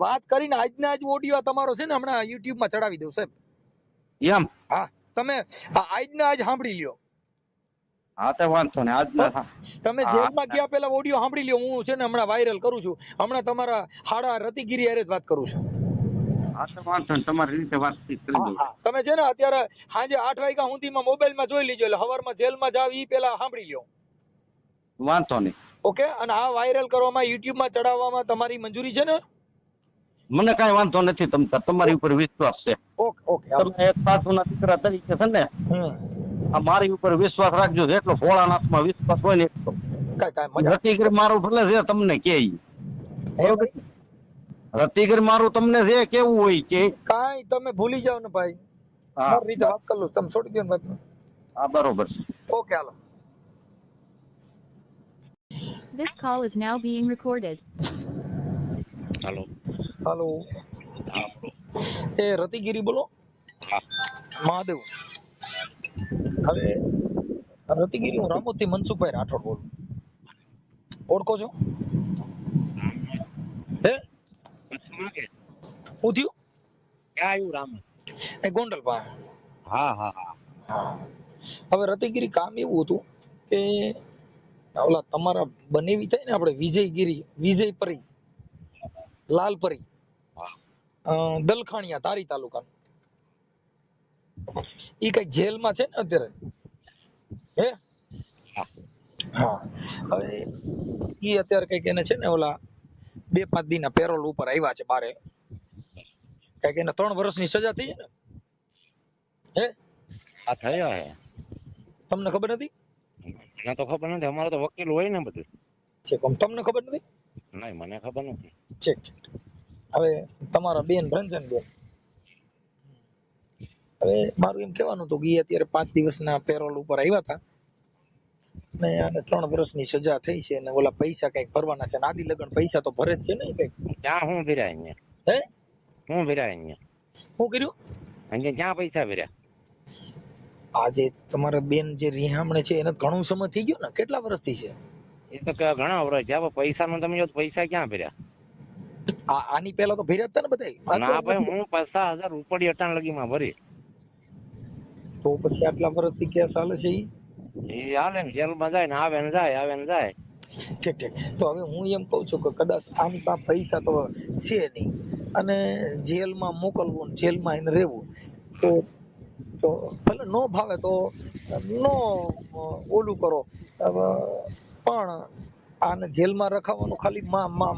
વાત કરીને આજના આજ ઓડિયો તમારો છે ને હમણાં YouTube માં ચડાવી દઉં સાહેબ. એમ? હા તમે આજના આજ સાંભળી લ્યો. હા તો વાંધો ને આજના તમે જેલમાં ગયા પેલા ઓડિયો સાંભળી લ્યો. હું છે ને હમણાં વાયરલ કરું છું. હમણાં તમારા હાડા રતિગીરી હારે જ વાત કરું છું. હા તો વાંધો ને, તમારી રીતે વાતચીત કરી દઉં. તમે છે ને અત્યારે સાંજે 8 વાગ્યા સુધીમાં મોબાઈલમાં જોઈ લીજો, એટલે સવારમાં જેલમાં જાવ ઈ પેલા સાંભળી લ્યો. વાંધો નહીં. ઓકે, અને આ વાયરલ કરવામાં YouTube માં ચડાવવામાં તમારી મંજૂરી છે ને? મને કઈ વાંધો નથી, તમારી ઉપર વિશ્વાસ છે. ઓકે ઓકે તમે એક સાધુના દીકરા તરીકે છે ને, આ મારી ઉપર વિશ્વાસ રાખજો. જેટલો ભોળાનાથમાં વિશ્વાસ હોય ને એટલો. રતિગીરી મારું ભલે છે તમને કે બરોબર, રતિગીરી મારું તમને જે કેવું હોય કે કાંઈ તમે ભૂલી જાવ ને ભાઈ, મારી રીતે વાત કરી લો, તમે છોડી દો ને વાત. હા બરોબર છે. Okay hello. This call is now being recorded. હાલો હાલો, એ રતિગીરી બોલો. મહાદેવ. હવે રતિગીરી, હું રામોદથી મનસુખભાઈ રાઠોડ બોલું. ઓળખો છો? હે હું થયું? ક્યાં આવ્યું રામ? એ ગોંડલ પાસે. હા હા હા હા, હવે રતિગીરી કામ એવું હતું કે ઓલા તમારા બનેવી થાય ને આપણે વિજયગીરી, વિજયપરી, લાલપરી, દલખાણિયા, તારી તાલુકા, ઈ કઈક જેલમાં છે ને અત્યારે. હે હા, હવે ઈ અત્યારે કઈક એને છે ને ઓલા 2-5 દિનના પેરોલ ઉપર આવ્યા છે બારે. કઈક એને 3 વર્ષની સજા થઈ છે ને. હે આ થયો હે? તમને ખબર નથી? મને તો ખબર નથી, અમારે તો વકીલ હોય ને બધું. છે તમને ખબર નથી? નહીં, મને ખબર નથી. છે. હવે તમારા બેન રંજનબેન, હવે મારું એમ કહેવાનું હતું કે અત્યારે 5 દિવસના પેરોલ ઉપર આવ્યા હતા ને આને 3 વર્ષની સજા થઈ છે ને ઓલા પૈસા કઈક ભરવાના છે. આદિ લગન પૈસા તો ભરે જ છે ને કઈક. ક્યાં હું ભર્યા અહીંયા? હે હું ભર્યા અહીંયા? શું કર્યું? અહીંયા ક્યાં પૈસા ભર્યા? આજે તમારા બેન જે રિહામણે છે એને ઘણું સમય થઈ ગયો ને, કેટલા વર્ષથી છે? એ તો ઘણા વર્ષ જ્યાં પૈસા નું તમે જો પૈસા ક્યાં ભર્યા? આની પહેલા તો ભર્યા હતા ને બધા. ના ભાઈ, હું 50,000 રૂપિયા અટાણ લગીમાં ભરી. તો પછી આટલા વર્ષથી ક્યાં ચાલે છે એ હાલે ને, જેલમાં જાય ને આવે ને જાય, આવે ને જાય. ઠીક ઠીક. તો હવે હું એમ કઉ છું કે કદાચ આની પાસે પૈસા તો છે નહીં અને જેલમાં મોકલવું ને જેલમાં એને રહેવું, તો ભલે નો ભાવે તો નો ઓલું કરો, પણ આને જેલમાં રખાવાનું ખાલી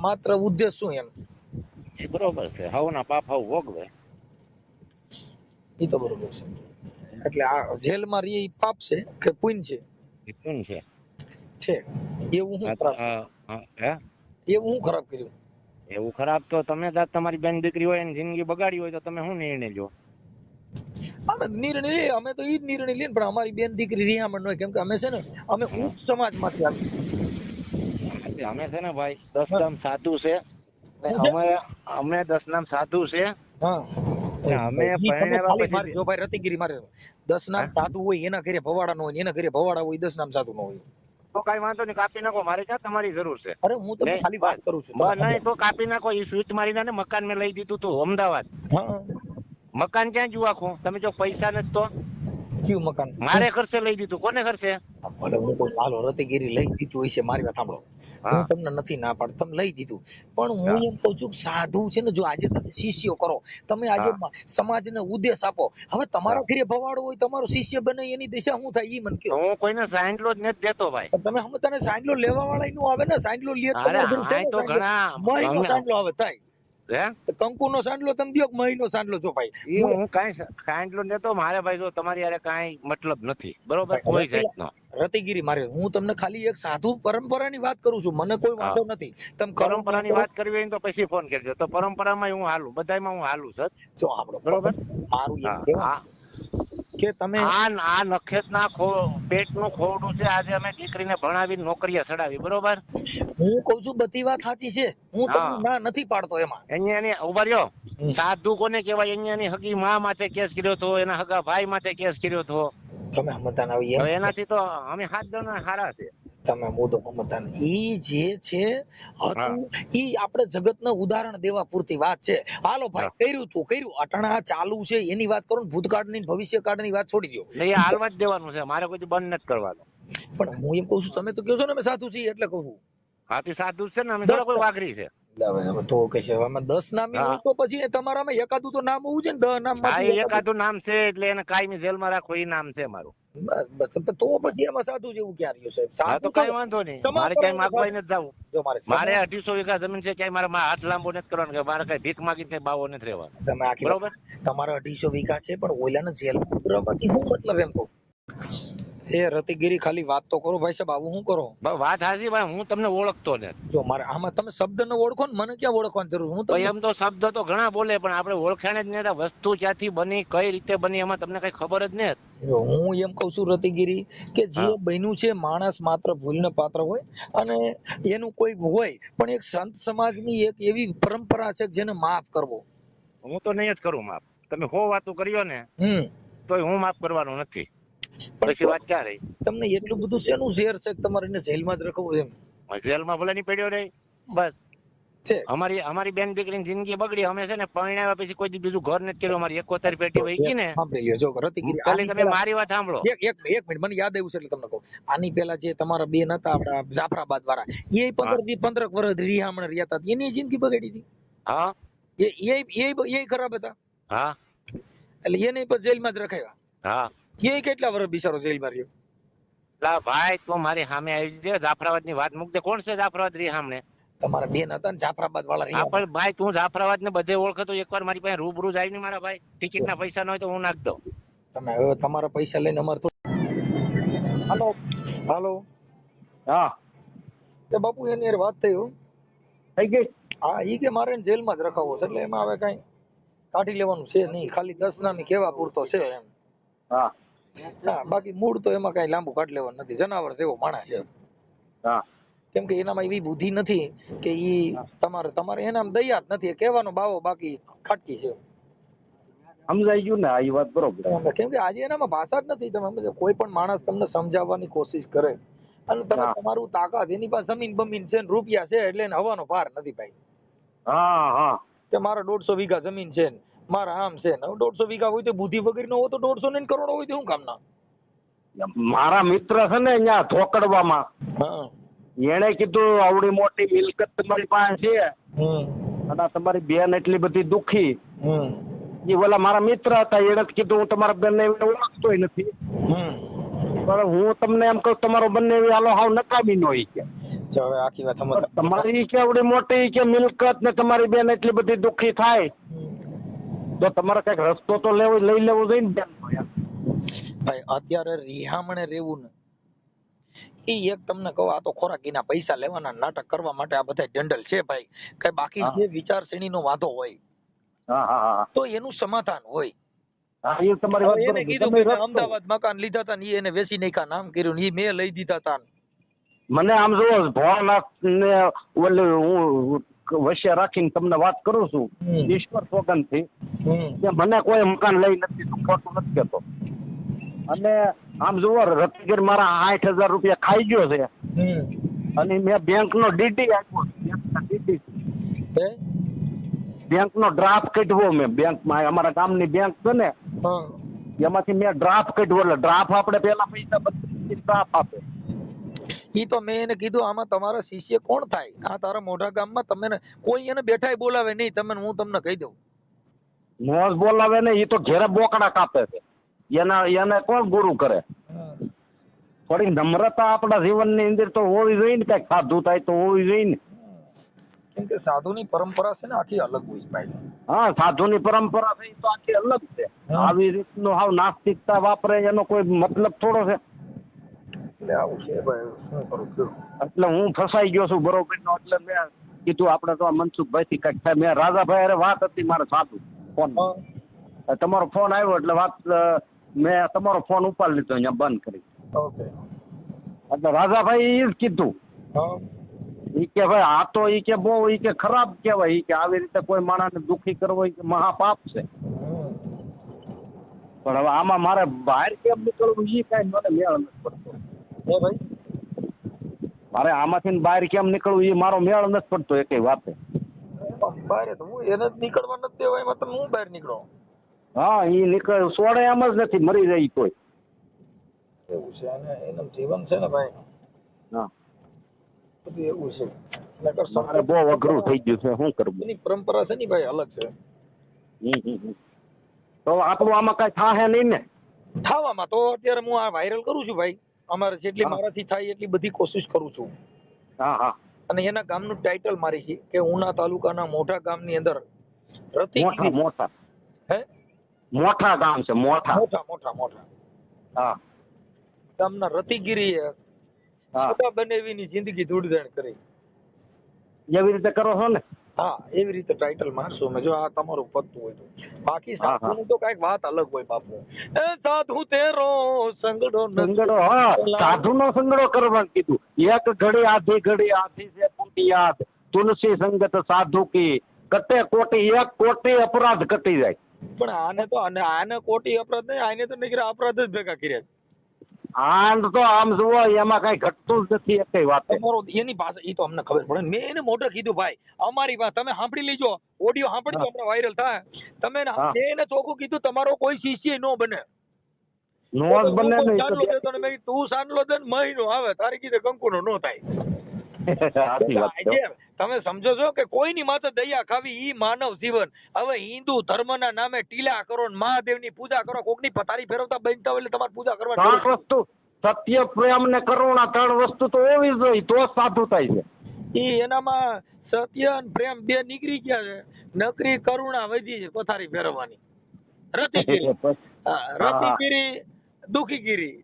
માત્ર ઉદ્દેશ શું એમ? એ બરોબર છે, હવના પાપ હવ ભોગવે. એ તો બરોબર છે. એટલે આ જેલમાં રહી પાપ છે કે પુણ્ય છે? એ શું છે? છે. એવું હું ખરાબ, હે એવું હું ખરાબ કર્યું? એવું ખરાબ તો તમે તમારી બેન દીકરી હોય એની જિંદગી બગાડી હોય તો તમે શું નિર્ણય લો? અમે નિર્ણય લઈએ, અમે તો ઈ જ નિર્ણય લઈએ પણ અમારી બેન દીકરી રિહામણ હોય, કેમ કે અમે છે ને અમે ઉચ્ચ સમાજમાંથી આવીએ. અમે છે ને ભાઈ 10 નામ સાધુ છે, અમે 10 નામ સાધુ છે. હા, અમે પરણ્યા પછી જો ભાઈ રતિગીરી મારે 10 નામ સાધુ હોય એના ઘરે ભવાડા નો હોય, એના ઘરે ભવાડા હોય, 10 નામ સાધુ નો હોય. તો કઈ વાંધો નહીં, કાપી નાખો, મારે ક્યાં તમારી જરૂર છે? અરે હું તમને ખાલી વાત કરું છું. નહીં તો કાપી નાખો. એ સ્વિચ મારીને મકાન મેં લઈ દીધું તું અમદાવાદ. હા, મકાન ક્યાં જોવા આખું? તમે જો પૈસા નથી તો કયું મકાન? મારે ખર્ચે લઈ દીધું. કોને ખર્ચે? ભલે હું તો ચાલો રતિગીરી લઈ દીધું હશે, મારી વાત સાંભળો, હું તમને નથી ના પાડતો, તમે લઈ દીધું, પણ હું એમ કહું છું કે સાધુ છે ને, જો આજે તમે શિષ્યો કરો, તમે આજે સમાજને ઉદ્દેશ આપો, હવે તમારા ઘરે ભવાડો હોય, તમારો શિષ્ય બને, એની દિશા શું થાય એ મને કહો. હું કોઈને સાંડલો જ નથી દેતો ભાઈ. તમે હમ તને સાંડલો લેવા વાળા નું આવે ને, સાંડલો લે તો ઘણા મહીનો સાંડલો આવે થાય. હે કંકુ નો સાંડલો તમે દો, મહીનો સાંડલો જો ભાઈ. હું કઈ સાંડલો દેતો મારે ભાઈ, જો તમારી યારે કઈ મતલબ નથી, બરોબર? કોઈ જાતનો રતિગીરી મારે, હું તમને ખાલી એક સાધુ પરંપરાની વાત કરું છું, મને કોઈ વાંધો નથી. તમે પરંપરાની વાત કરવી હોય તો પછી ફોન કરજો. તો પરંપરામાં હું હાલું, બધામાં હું હાલું સર. જો આપણો બરોબર. મારું એમ કહેવાનું કે તમે આ નખેતના પેટનું ખોરડું છે. આજે અમે દીકરીને ભણાવી નોકરીએ ચડાવી, બરોબર. હું કઉ છું બધી વાત સાચી છે, હું તમને હા. ના નથી પાડતો એમાં. એની ઉભા રહ્યો. સાધુ કોને કહેવાય? એની હગી મા માથે કેસ કર્યો હતો, એના હગા ભાઈ માથે કેસ કર્યો હતો. તમે સમજતા ના હોય એમ. હવે એનાથી તો અમે 7 જણા હારા છે. તમે મુદ્દો સમજતા નહીં. ઈ જે છે હા. હતું ઈ આપણે જગતના ઉદાહરણ દેવા પૂરતી વાત છે. હાલો ભાઈ, હા. કર્યું અટાણા ચાલુ છે એની વાત કરો ને, ભૂતકાળની ભવિષ્યકાળની વાત છોડી દો. એટલે એ હાલવા જ દેવાનું છે, મારે કોઈ બંધ નથી કરવાનું. પણ હું એમ કહું છું, તમે તો કહો છો ને અમે સાધુ છીએ એટલે કહું છું. હાથી સાધુ છે ને, અમે થોડા કોઈ વાઘરી છે. હવે તો કે છે આમાં 10 નામ હા. હોય તો પછી તમારામાં એકાદું તો નામ હોવું છે ને, 10 નામ હા, માંથી એકાદું નામ છે એટલે એને કાયમી જેલમાં રાખો, એ નામ છે મારું. બસ તો પછી એમાં સાધુ જેવું ક્યાં રહ્યું છે? હા, તો કઈ વાંધો નહીં. મારે ક્યાંય માગવાય નથી જવું. જો મારે 250 વીઘા જમીન છે, ક્યાંય મારે હાથ લાંબો નથી કરવાનો, કે મારે કઈ ભીખ માગી કઈ બાવો નથી રહેવાનો. તમે આખી બરોબર. તમારા 250 વીઘા છે, પણ ઓલાને જેલમાં પૂરવાથી શું મતલબ એમ કહું? એ રતિગીરી ખાલી વાત તો કરો ભાઈ સાહેબ, આવું શું કરો? વાત હાચી ભાઈ, હું તમને ઓળખતો ને. જો મારે આમાં તમે શબ્દને ઓળખો ને, મને ક્યાં ઓળખવાની જરૂર? હું ભાઈ તમને એમ તો શબ્દ તો ઘણા બોલે, પણ આપણે ઓળખાણ જ નહીં. વસ્તુ ક્યાંથી બની, કઈ રીતે બની, એમાં તમને કઈ ખબર જ નહીં. જો હું એમ કઉ છું રતિગીરી, કે જે હા. બન્યું છે માણસ માત્ર ભૂલને પાત્ર હોય, અને એનું કોઈ હોય, પણ એક સંત સમાજની એક એવી પરંપરા છે કે જેને માફ કરવો. હું તો નહીં જ કરું માફ. તમે 100 વાતો કર્યો ને, તોય હું માફ કરવાનું નથી. પછી વાત ક્યાં રહી? તમને એટલું બધું શેનું ઝેર છે કે તમારે એને જેલમાં જ રાખવું એમ જેલમાં ભલે નહીં પડ્યો રહી, બસ. છે? અમારી બેન દીકરીની જિંદગી બગડી. અમે છે ને પરણાવ્યા પછી કોઈ દી બીજું ઘર નથી કર્યું. અમારી 71 પેટી વહી ગઈ ને. સાંભળી લ્યો, જો રતિગીરી, ખાલી તમે મારી વાત સાંભળો. એક મિનિટ મને યાદ આવ્યું છે એટલે તમને કહું. આની પેલા જે તમારા બેન હતા આપડા જાફરાબાદ વાળા, એ 15 વર્ષ રિહામણ રહ્યા હતા, એની જિંદગી બગાડી હતી. હા. એ ખરાબ હતા. હા. એટલે એને પણ જેલમાં જ રખાયા. હા. એ કેટલા વર્ષ બિચારો જેલમાં રહ્યો? લા ભાઈ, તું મારી સામે આવી જાય. જાફરાબાદ ની વાત મૂક દે. કોણ છે જાફરાબાદ રી સામે? તમારા બેન હતા ને જાફરાબાદ વાળા હા, રહ્યા. પણ ભાઈ તું જાફરાબાદ ને બધે ઓળખતો, એકવાર મારી પાસે રૂબરૂ જ આવી ને મારા ભાઈ. ટિકિટ ના પૈસા ન હોય તો હું નાખ દઉં. તમે હવે તમારા પૈસા લઈને અમાર તો હાલો હા, તે બાપુ એની યાર વાત થઈ હો. થઈ ગઈ. હા, ઈ કે મારે એને જેલમાં જ રખાવો છે, એટલે એમાં હવે કઈ કાઢી લેવાનું છે નહીં, ખાલી 10 નામી કેવા પૂરતો છે એમ. હા. હા, બાકી મૂળ તો એમાં કઈ લાંબુ કાઢી લેવાનું નથી. જનાવર જેવો માણસ છે. હા. કેમ કે એનામાં એવી બુદ્ધિ નથી કે ઈ તમારે એનામાં દયા જ નથી. કહેવાનો બાવો બાકી ખાટકી છે. સમજાઈ ગયું ને? આ વાત બરોબર. કેમ કે આજે એનામાં ભાષા જ નથી. તમે સમજો, કોઈ પણ માણસ તમને સમજાવવાની કોશિશ કરે અને તમે તમારું તાકાત, એની પાસે જમીન બમીન છે ને રૂપિયા છે, એટલે એને હવાનો પાર નથી ભાઈ. હા. હા. કે મારા 150 વીઘા જમીન છે ને મારા આમ છે ને, 150 વીઘા હોય તો બુદ્ધિ વગર નો હોય તો 150 ને કરોડો હોય તો શું કામના? મારા મિત્ર છે ને અહીંયા ધોકડવામાં, હા. એને કીધું આવડી મોટી મિલકત તમારી પાસે છે અને તમારી બેન એટલી બધી દુખી. એ ઓલા મારા મિત્ર હતા, એને કીધું હું તમારા બેન ને ઓળખતોય નથી, પણ હું તમને એમ કહું તમારો બંને હાલો હાવ નકામી નો કે હવે આખી વાત સમજ. તમારી કે આવડી મોટી કે મિલકત ને તમારી બેન એટલી બધી દુખી થાય તો તમારે કઈક રસ્તો તો લઈ લેવો જોઈએ ને બેન. ભાઈ અત્યારે રિહામણે રહેવું ને એ એક તમને કહું, આ તો ખોરાકીના પૈસા લેવાના નાટક કરવા માટે આ બધા જંડલ છે ભાઈ. કઈ બાકી જે વિચારશ્રેણીનો વાંધો હોય તો એનું સમાધાન હોય. એ તમારી વાત એને કીધું બરોબર. કે અમદાવાદ મકાન લીધા હતા ને એને વેચી નાખ્યા, નામ કર્યું ને એ મેં લઈ દીધા હતા. મને આમ જો ભોળાનાથ ને ઓલી હું વશ્ય રાખીને તમને વાત કરું છું ઈશ્વર સોગંદ થી, મને કોઈ મકાન લઈ નથી, ખોટું નથી કેતો. અને આમ જુઓ, રતિગીર મારા 60,000 રૂપિયા ખાઈ ગયો છે અને મેં બેંક નો ડીડી આપ્યો, બેંક નો ડ્રાફ્ટ કાઢવો મેં. બેંકમાં અમારા ગામની બેંક છે ને, એમાંથી મેં ડ્રાફ્ટ કાઢવો. એટલે ડ્રાફ્ટ આપણે પેલા પૈસા બધી ડ્રાફ્ટ આપે. ઈ તો મેં એને કીધું આમાં તમારા શિષ્ય કોણ થાય? આ તારા મોઢા ગામમાં તમે કોઈ એને બેઠાય બોલાવે નહીં. હું તમને કહી દઉં, મોજ બોલાવે ને એ તો ઘેરે બોકડા કાપે છે. એને કોણ ગુરુ કરે? થોડી નમ્રતા આપણા જીવનની અંદર તો હોવી જોઈએ ને, કઈક સાધુ થાય તો હોવી જોઈએ ને. કેમ કે સાધુની પરંપરા છે ને આખી અલગ હોય ભાઈ. હા, સાધુની પરંપરા છે તો આખી અલગ છે. આવી રીતનું હાવ નાસ્તિકતા વાપરે એનો કોઈ મતલબ થોડો છે. એટલે આવું છે ભાઈ, શું કરું છું? એટલે હું ફસાઈ ગયો છું બરોબર નો. એટલે મેં કીધું આપણે તો મનસુખભાઈ થી કઈક થાય. મેં રાજાભાઈ અરે વાત હતી મારે સાધુ ફોન, તમારો ફોન આવ્યો એટલે વાત મેં તમારો ફોન ઉપાડી લીધો, અહીંયા બંધ કરી. ઓકે. એટલે રાજાભાઈ એ જ કીધું, હા. ઈ કે ભાઈ આ તો ઈ કે બહુ ઈ કે ખરાબ કહેવાય, ઈ કે આવી રીતે કોઈ માણસને દુખી કરવો ઈ કે મહાપાપ છે. પણ હવે આમાં મારે બહાર કેમ નીકળવું ઈ કાંઈ મને મેળ નથી પડતો. હે ભાઈ? મારે આમાંથી બહાર કેમ નીકળવું ઈ મારો મેળ નથી પડતો એકેય વાતે. બહાર તો હું એને જ નીકળવા નથી દેવા, એમાં તમે હું બહાર નીકળો? હા, ઈ નીકળ છોડે એમ જ નથી, મરી જાય તોય. એવું છે, અને એનું જીવન છે ને ભાઈ. હા, બધું એવું છે. મારે બહુ અઘરું થઈ ગયું છે, શું કરવું? એની પરંપરા છે ને ભાઈ અલગ છે. તો આપણું આમાં કઈ થાહે નહીં ને? થવામાં તો અત્યારે હું આ વાયરલ કરું છું ભાઈ, અમારે જેટલી મારાથી થાય એટલી બધી કોશિશ કરું છું. હા હા. અને એના ગામનું ટાઇટલ મારી છે કે ઉના તાલુકાના મોઢા ગામની અંદર મોટા હે મોટા ગામ છે, મોટા મોટા મોટા મોટા હા ગામના રતિગીરીએ હા બનેવીની જિંદગી ધૂળધાણ કરી. એવી રીતે કરો છો ને? હા, એવી રીતે ટાઇટલ મારશું મેં, જો આ તમારું પતતું હોય તો. બાકી સાધુનું તો કઈક વાત અલગ હોય બાપુ. એ સાધુ તેરો સંગડો હા, સાધુનો સંગડો કરવાનું કીધું. એક ઘડી આધી છે પૂટી યાદ, તુલસી સંગત સાધુ કી કટે કોટી, એક કોટી અપરાધ કટી જાય. પણ આને કોટી અપરાધ નહીં, આને તો નીકળે અપરાધ જ ભેગા કર્યા. આમ તો આમ જુઓ એમાં કઈ ઘટતું જ નથી એકેય વાત. તમારો એની પાસે ઈ તો અમને ખબર પડે. મેં એને મોઢે કીધું ભાઈ અમારી વાત તમે સાંભળી લેજો, ઓડિયો સાંભળજો, હમણાં વાયરલ થાય. તમે એને ચોખ્ખું કીધું તમારો કોઈ શિષ્ય નો બને. નો જ બને નહીં. તું સાંડલો દે મહિનો આવે તારી કીધે કંકુનો નો થાય. તમે સમજો છો કે કોઈની માથે દયા ખાવી ઈ માનવ જીવન. હવે હિન્દુ ધર્મના નામે ટીલા કરો, મહાદેવની પૂજા કરો, કોકની પથારી ફેરવતા બનતા હોય એટલે તમારે પૂજા કરવાની. 3 વસ્તુ સત્ય, પ્રેમ ને કરુણા, 3 વસ્તુ તો હોવી જોઈએ તો સાધુ થાય છે. ઈ એનામાં સત્ય અને પ્રેમ બે નીકળી ગયા છે, નકરી કરુણા વધી છે પથારી ફેરવવાની. રતિગીરી દુખીગીરી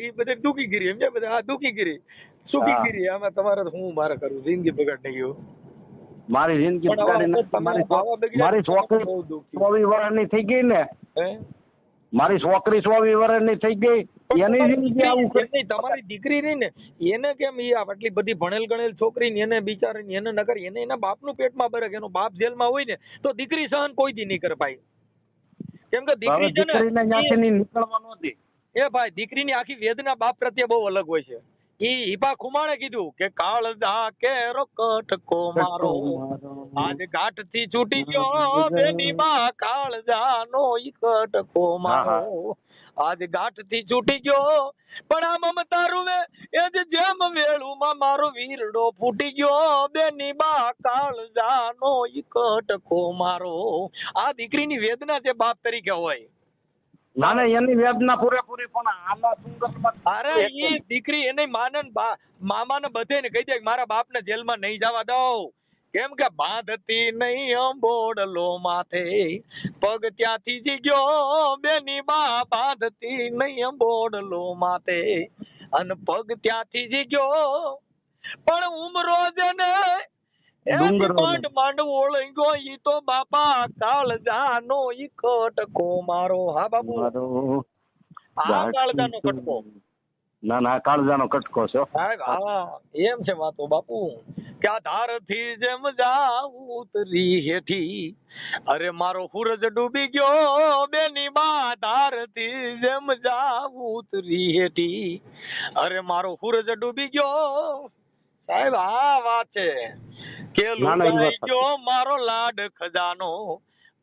ઈ બધે દુખીગીરી સમજ્યા બધા. આ દુખીગીરી સુખીગીરી આમાં તમારે હું મારે કરવું? જિંદગી બગાડ નહીં ગયું. મારી જિંદગી બગાડી. મારી છોકરી 24 વર્ષની થઈ ગઈ ને, મારી છોકરી 24 વર્ષની થઈ ગઈ, એની જિંદગી આવું નહીં. તમારી દીકરી રહી ને એને કેમ ઈ આટલી બધી ભણેલ ગણેલ છોકરી ને એને બિચારી એને નકર એને એના બાપનું પેટમાં બરે, એનો બાપ જેલમાં હોય ને તો દીકરી સહન કોઈ દી નહીં કરે ભાઈ. કેમ કે દીકરી નીકળવાનું હતી. એ ભાઈ દીકરીની આખી વેદના બાપ પ્રત્યે બહુ અલગ હોય છે. ઈ હિપા ખુમાણે કીધું કે કાળજા કેરો કટકો મારો, આજ ગાંઠ થી છૂટી ગયો બેની બા કાળજા નો ઈ કટકો મારો, આજ ગાંઠ થી છૂટી ગયો પણ આ મમતા રૂવે એ જ જેમ વેળુમાં મારો વીરડો ફૂટી ગયો બેની બા કાળજા નો ઈ કટકો મારો. આ દીકરીની વેદના જે બાપ તરીકે હોય. ના ના, એની વેદના પૂરેપૂરી, પણ આમાં સુંદરમાં અરે ઈ દીકરી એને મામાને બધેને કહી દે મારા બાપને જેલમાં નહીં જવા દઉં. કેમ કે બાંધતી નહીં અંબોડલો માથે, પગ ત્યાંથી જી ગયો બેની બા બાંધતી નહીં અંબોડલો માથે, અને પગ ત્યાંથી જી ગયો પણ ઉમરો જને માંડ ઓળંગો ઈ તો બાપા કાળજાનો ઈ કટકો મારો. હા બાપુ, આ કાળજાનો કટકો. ના ના, કાળજાનો કટકો છે. હા એમ છે વાતો બાપુ કે આ ધારથી જેમ જાવ ઉતરી હેઠી, અરે મારો સૂરજ ડૂબી ગયો બેની બા ધારથી જેમ જાવ ઉતરી હેઠી, અરે મારો સૂરજ ડૂબી ગયો. સાહેબ આ વાત છે કે લૂંટાઈ ગયો મારો લાડ ખજાનો,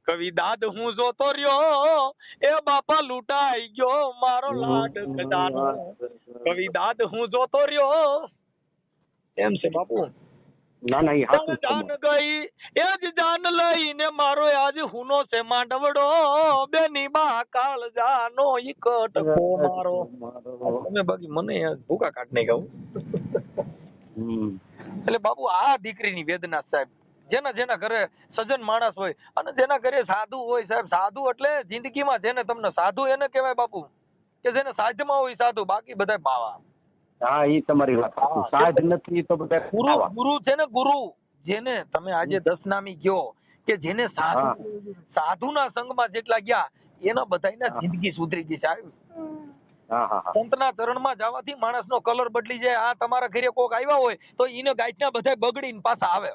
કવિ દાદ હું જોતો રહ્યો એ બાપા લૂંટાઈ ગયો મારો લાડ ખજાનો, કવિ દાદ હું જોતો રહ્યો. એમ છે બાપુ. ના ના, જાન ગઈ એ જ જાન લઈને મારો આજ હુનો છે માંડવડો બેની બા કાળજાનો ઈ કટકો મારો. તમે બાકી મને ભૂકા કાઢ નહીં કહું. એટલે બાપુ આ દીકરીની વેદના સાહેબ, જેના ઘરે સજ્જન માણસ હોય અને જેના ઘરે સાધુ હોય સાહેબ. સાધુ એટલે જિંદગીમાં જેને તમને સાધુ એને કહેવાય બાપુ કે જેને સાધમાં હોય સાધુ, બાકી બધા બાવા. હા, ઈ તમારી વાત. સાધ નથી તો બધા ગુરુ છે ને, ગુરુ જેને તમે આજે 10 નામી કયો કે જેને સાધુના સંગમાં જેટલા ગયા એના બધાયના જિંદગી સુધરી ગઈ સાહેબ. સંતના ચરણમાં જવાથી માણસનો કલર બદલી જાય. આ તમારા ઘરે કોક આવ્યા હોય તો એને ગાંઠના બધા બગડીને પાછા આવે.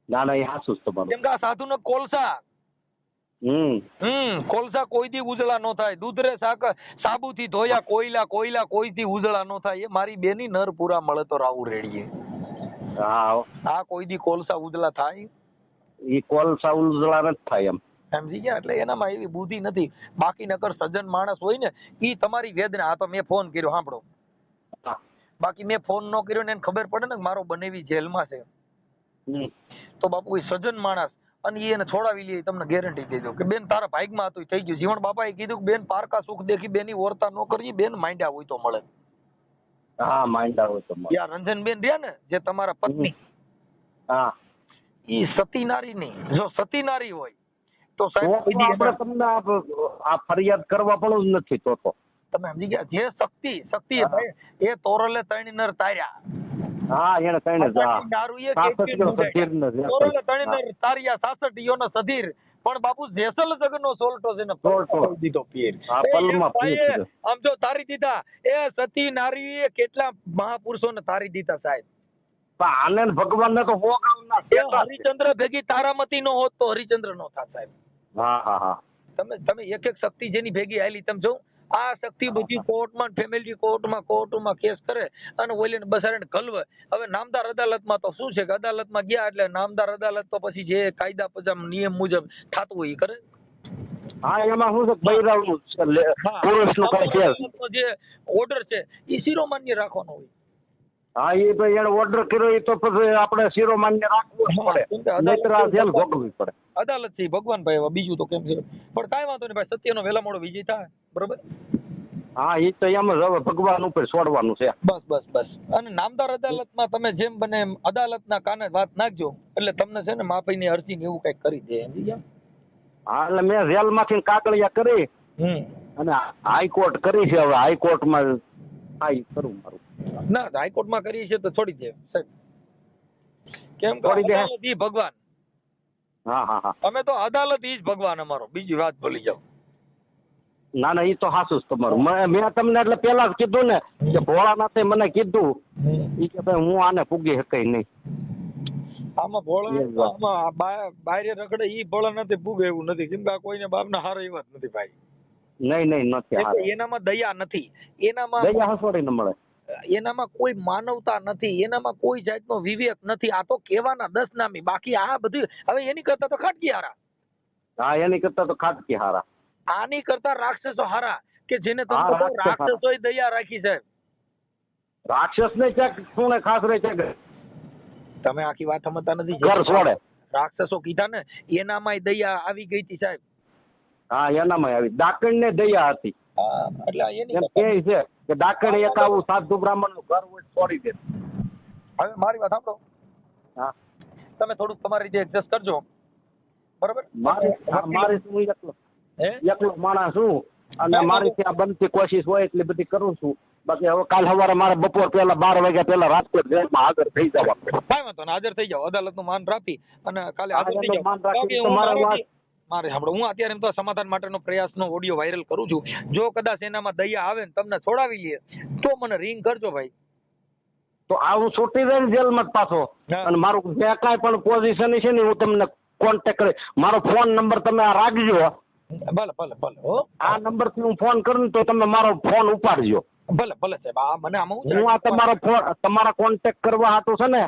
ના ના, એ હાસું જ તમારું. કેમ કે આ સાધુનો કોલસા કોલસા કોઈ દી ઉજળા નો થાય. દૂધરે સાબુથી ધોયા કોયલા કોઈથી ઉજળા નો થાય. એ મારી બેની નર પૂરા મળે તો રાવું રેડીએ. આ કોઈ દી કોલસા ઉજળા થાય? ઈ કોલસા ઉજળા નથી થાય એમ. સમજી ગયા? એટલે એનામાં એવી બુદ્ધિ નથી. બાકી નકર સજ્જન માણસ હોય ને ઈ તમારી વેદના. આ તો મેં ફોન કર્યો સાંભળો, બાકી મેં ફોન નો કર્યો ને એને ખબર પડે ને મારો બનેવી જેલમાં છે તો બાપુ એ સજ્જન માણસ અને એને છોડાવી લે. તમને ગેરંટી દેજો કે બેન તારા ભાગમાં હતું થઈ ગયું. જીવણ બાપાએ કીધું કે બેન પારકા સુખ દેખી બેની ઓરતા ન કરવી. બેન માંડ્યા હોય તો મળે. હા, માંડ્યા હોય તો મળે. યા રંજનબેન રહ્યા ને જે તમારા પત્ની, હા, ઈ સતી નારી નહીં. જો સતી નારી હોય તો સાહેબ તમને આ ફરિયાદ કરવા પણ જ નથી. તો તમે સમજી ગયા? જે શક્તિ એ તોરલે ત્રણ નર તાર્યા. હા, એને કઈને તાર્યા 66 યોનો સધીર. પણ બાપુ જેસલ જગનો સોલટો છે ને દીધો પીર. આમ જો તારી દીધા એ સતી નારી કેટલા મહાપુરુષોને તારી દીધા સાહેબ. આનંદ ભગવાન ને તો હરિચંદ્ર ભેગી તારામતી નો હોત તો હરિચંદ્ર નો થાત સાહેબ. હા. તમે એક શક્તિ જેની ભેગી આયલી તમે જો. આ શક્તિ બધી કોર્ટમાં ફેમિલી કોર્ટમાં કેસ કરે અને ઓલીને બસારીને કલવે. હવે નામદાર અદાલતમાં તો શું છે કે અદાલતમાં ગયા એટલે નામદાર અદાલત તો પછી જે કાયદા પજામ નિયમ મુજબ થતું હોય એ કરે. હા, એમાં શું છે બૈરાવનું પુરુષનું કઈ કેસ જે ઓર્ડર છે એ શિરોમાન્ય રાખવાનો હોય. હા, એ ભાઈ એને ઓર્ડર કર્યો એ તો પછી આપણે શિરોમાન્ય રાખવું પડે, નહીતર આ જેલ ભોગવવી પડે. અદાલત છે ભગવાન ભાઈ, બીજું તો કેમ છે. પણ કાંઈ વાંધો નહીં ભાઈ, સત્યનો વહેલા મોડો વિજય થાય. બરોબર? હા, એ તો એમ જ હવે ભગવાન ઉપર છોડવાનું છે. બસ. અને નામદાર અદાલતમાં તમે જેમ બને એમ અદાલતના કાને વાત નાખજો એટલે તમને છે ને માફીની અરજી ને એવું કઈક કરી દે. સમજી ગયા? હા, એટલે મેં જેલમાંથી કાગળિયા કરી અને હાઈકોર્ટ કરી છે. હવે હાઈકોર્ટમાં કરું મારું. ના, હાઈકોર્ટમાં કરી છે તો છોડી દે સાહેબ. કેમ કે અદાલત ઈ ભગવાન. હા. અમે તો અદાલત ઈ જ ભગવાન અમારો. બીજી વાત ભૂલી જાઓ. ના, એ તો હાસું જ તમારું. મેં તમને એટલે પેલા જ કીધું ને કે ભોળાનાથે મને કીધું ઈ કે ભાઈ હું આને પૂગી શકાય નહીં. આમાં ભોળાનાથ બાયરે રખડે ઈ ભોળાનાથે પૂગે એવું નથી. કેમ કે કોઈને બાપના હારો એવા જ નથી ભાઈ. નહીં નથી. એનામાં દયા નથી. એનામાં દયા હસોડી ન મળે. એનામાં કોઈ માનવતા નથી. એનામાં કોઈ જાતનો વિવેક નથી. આ તો કહેવાના 10 નામી. બાકી આ બધું હવે એની કરતા તો ખાટકી હારા. હા, એની કરતા તો ખાટકી હારા. આની કરતા રાક્ષસો હારા કે જેને તમે રાક્ષસોય દયા રાખી સાહેબ. રાક્ષસ ને ક્યાંક કોને ખાસ રહે છે. તમે આખી વાત સમજતા નથી. ઘર છોડે રાક્ષસો કીધા ને એનામાં દયા આવી ગઈ હતી સાહેબ. હા, એનામાં આવી. ડાકણ ને દયા હતી. એટલે એની એમ કહે છે કે ડાકણ એક આવું સાધુ બ્રાહ્મણ નું ઘર હોય છોડી દે. હવે મારી વાત સાંભળો. હા, તમે થોડુંક તમારી રીતે એડજસ્ટ કરજો. બરાબર? મારી શું એકલો માણસ છું અને મારી ત્યાં બનતી કોશિશ હોય એટલી બધી કરું છું. બાકી હવે કાલ સવારે મારે બપોર પહેલા 12 વાગ્યા પહેલા રાજકોટ જેલમાં હાજર થઈ જવા. કાંઈ વાંધો નહીં, હાજર થઈ જાવ. અદાલતનું માન રાખી અને કાલે હાજર થઈ જાવ. મારે સાંભળો, હું અત્યારે એમ તો સમાધાન માટેનો પ્રયાસનો ઓડિયો વાયરલ કરું છું. જો કદાચ એનામાં દયા આવે ને તમને છોડાવી લે તો મને રિંગ કરજો ભાઈ. તો આવું છૂટી જાય ને જેલમાં જ પાછો. અને મારું જે કાંઈ પણ પોઝિશન છે ને હું તમને કોન્ટેક્ટ કરી. મારો ફોન નંબર તમે આ રાખજો. ભલે આ નંબર થી હું ફોન કરું તો તમે મારો ફોન ઉપાડજો. ભલે સાહેબ. આ મને આમાં હું આ તમારો ફોન તમારા કોન્ટેક્ટ કરવા હાટું છે ને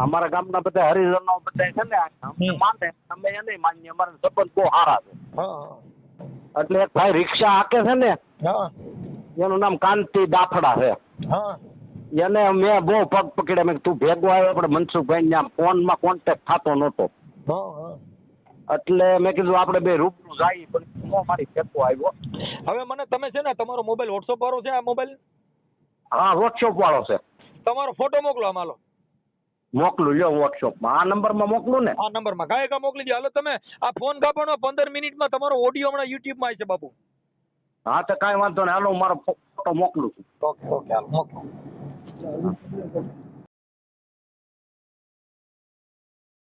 અમારા ગામના બધા હરિજનો બધા છે ને માને અમે એને માનીએ. અમારા સંબંધ બહુ સારા છે. એટલે એક ભાઈ રિક્ષા હાકે છે ને એનું નામ કાંતિ દાફડા છે. એને મેં બહુ પગ પકડ્યા. મેં તું ભેગો આવ્યો આપણે મનસુખભાઈ ને ફોનમાં કોન્ટેક્ટ થતો નહોતો. એટલે મેં કીધું આપણે બે રૂબરૂ જાય પણ મારી ભેગો આવ્યો. હવે મને તમે છે ને તમારો મોબાઈલ વોટ્સઅપ વાળો છે? આ મોબાઈલ? હા, વોટ્સઅપ વાળો છે. તમારો ફોટો મોકલો આમાં. મોકલું લ્યો વોટ્સઅપમાં. આ નંબરમાં મોકલું ને? આ નંબરમાં કાંઈ મોકલી દો. હાલો તમે આ ફોન કાપવાનો 15 મિનિટમાં તમારો ઓડિયો હમણાં યુટ્યુબમાં આવી છે બાપુ. હા, તો કાંઈ વાંધો નહીં. હાલો મારો ફોટો મોકલું છું. ઓકે હાલો મોકલો.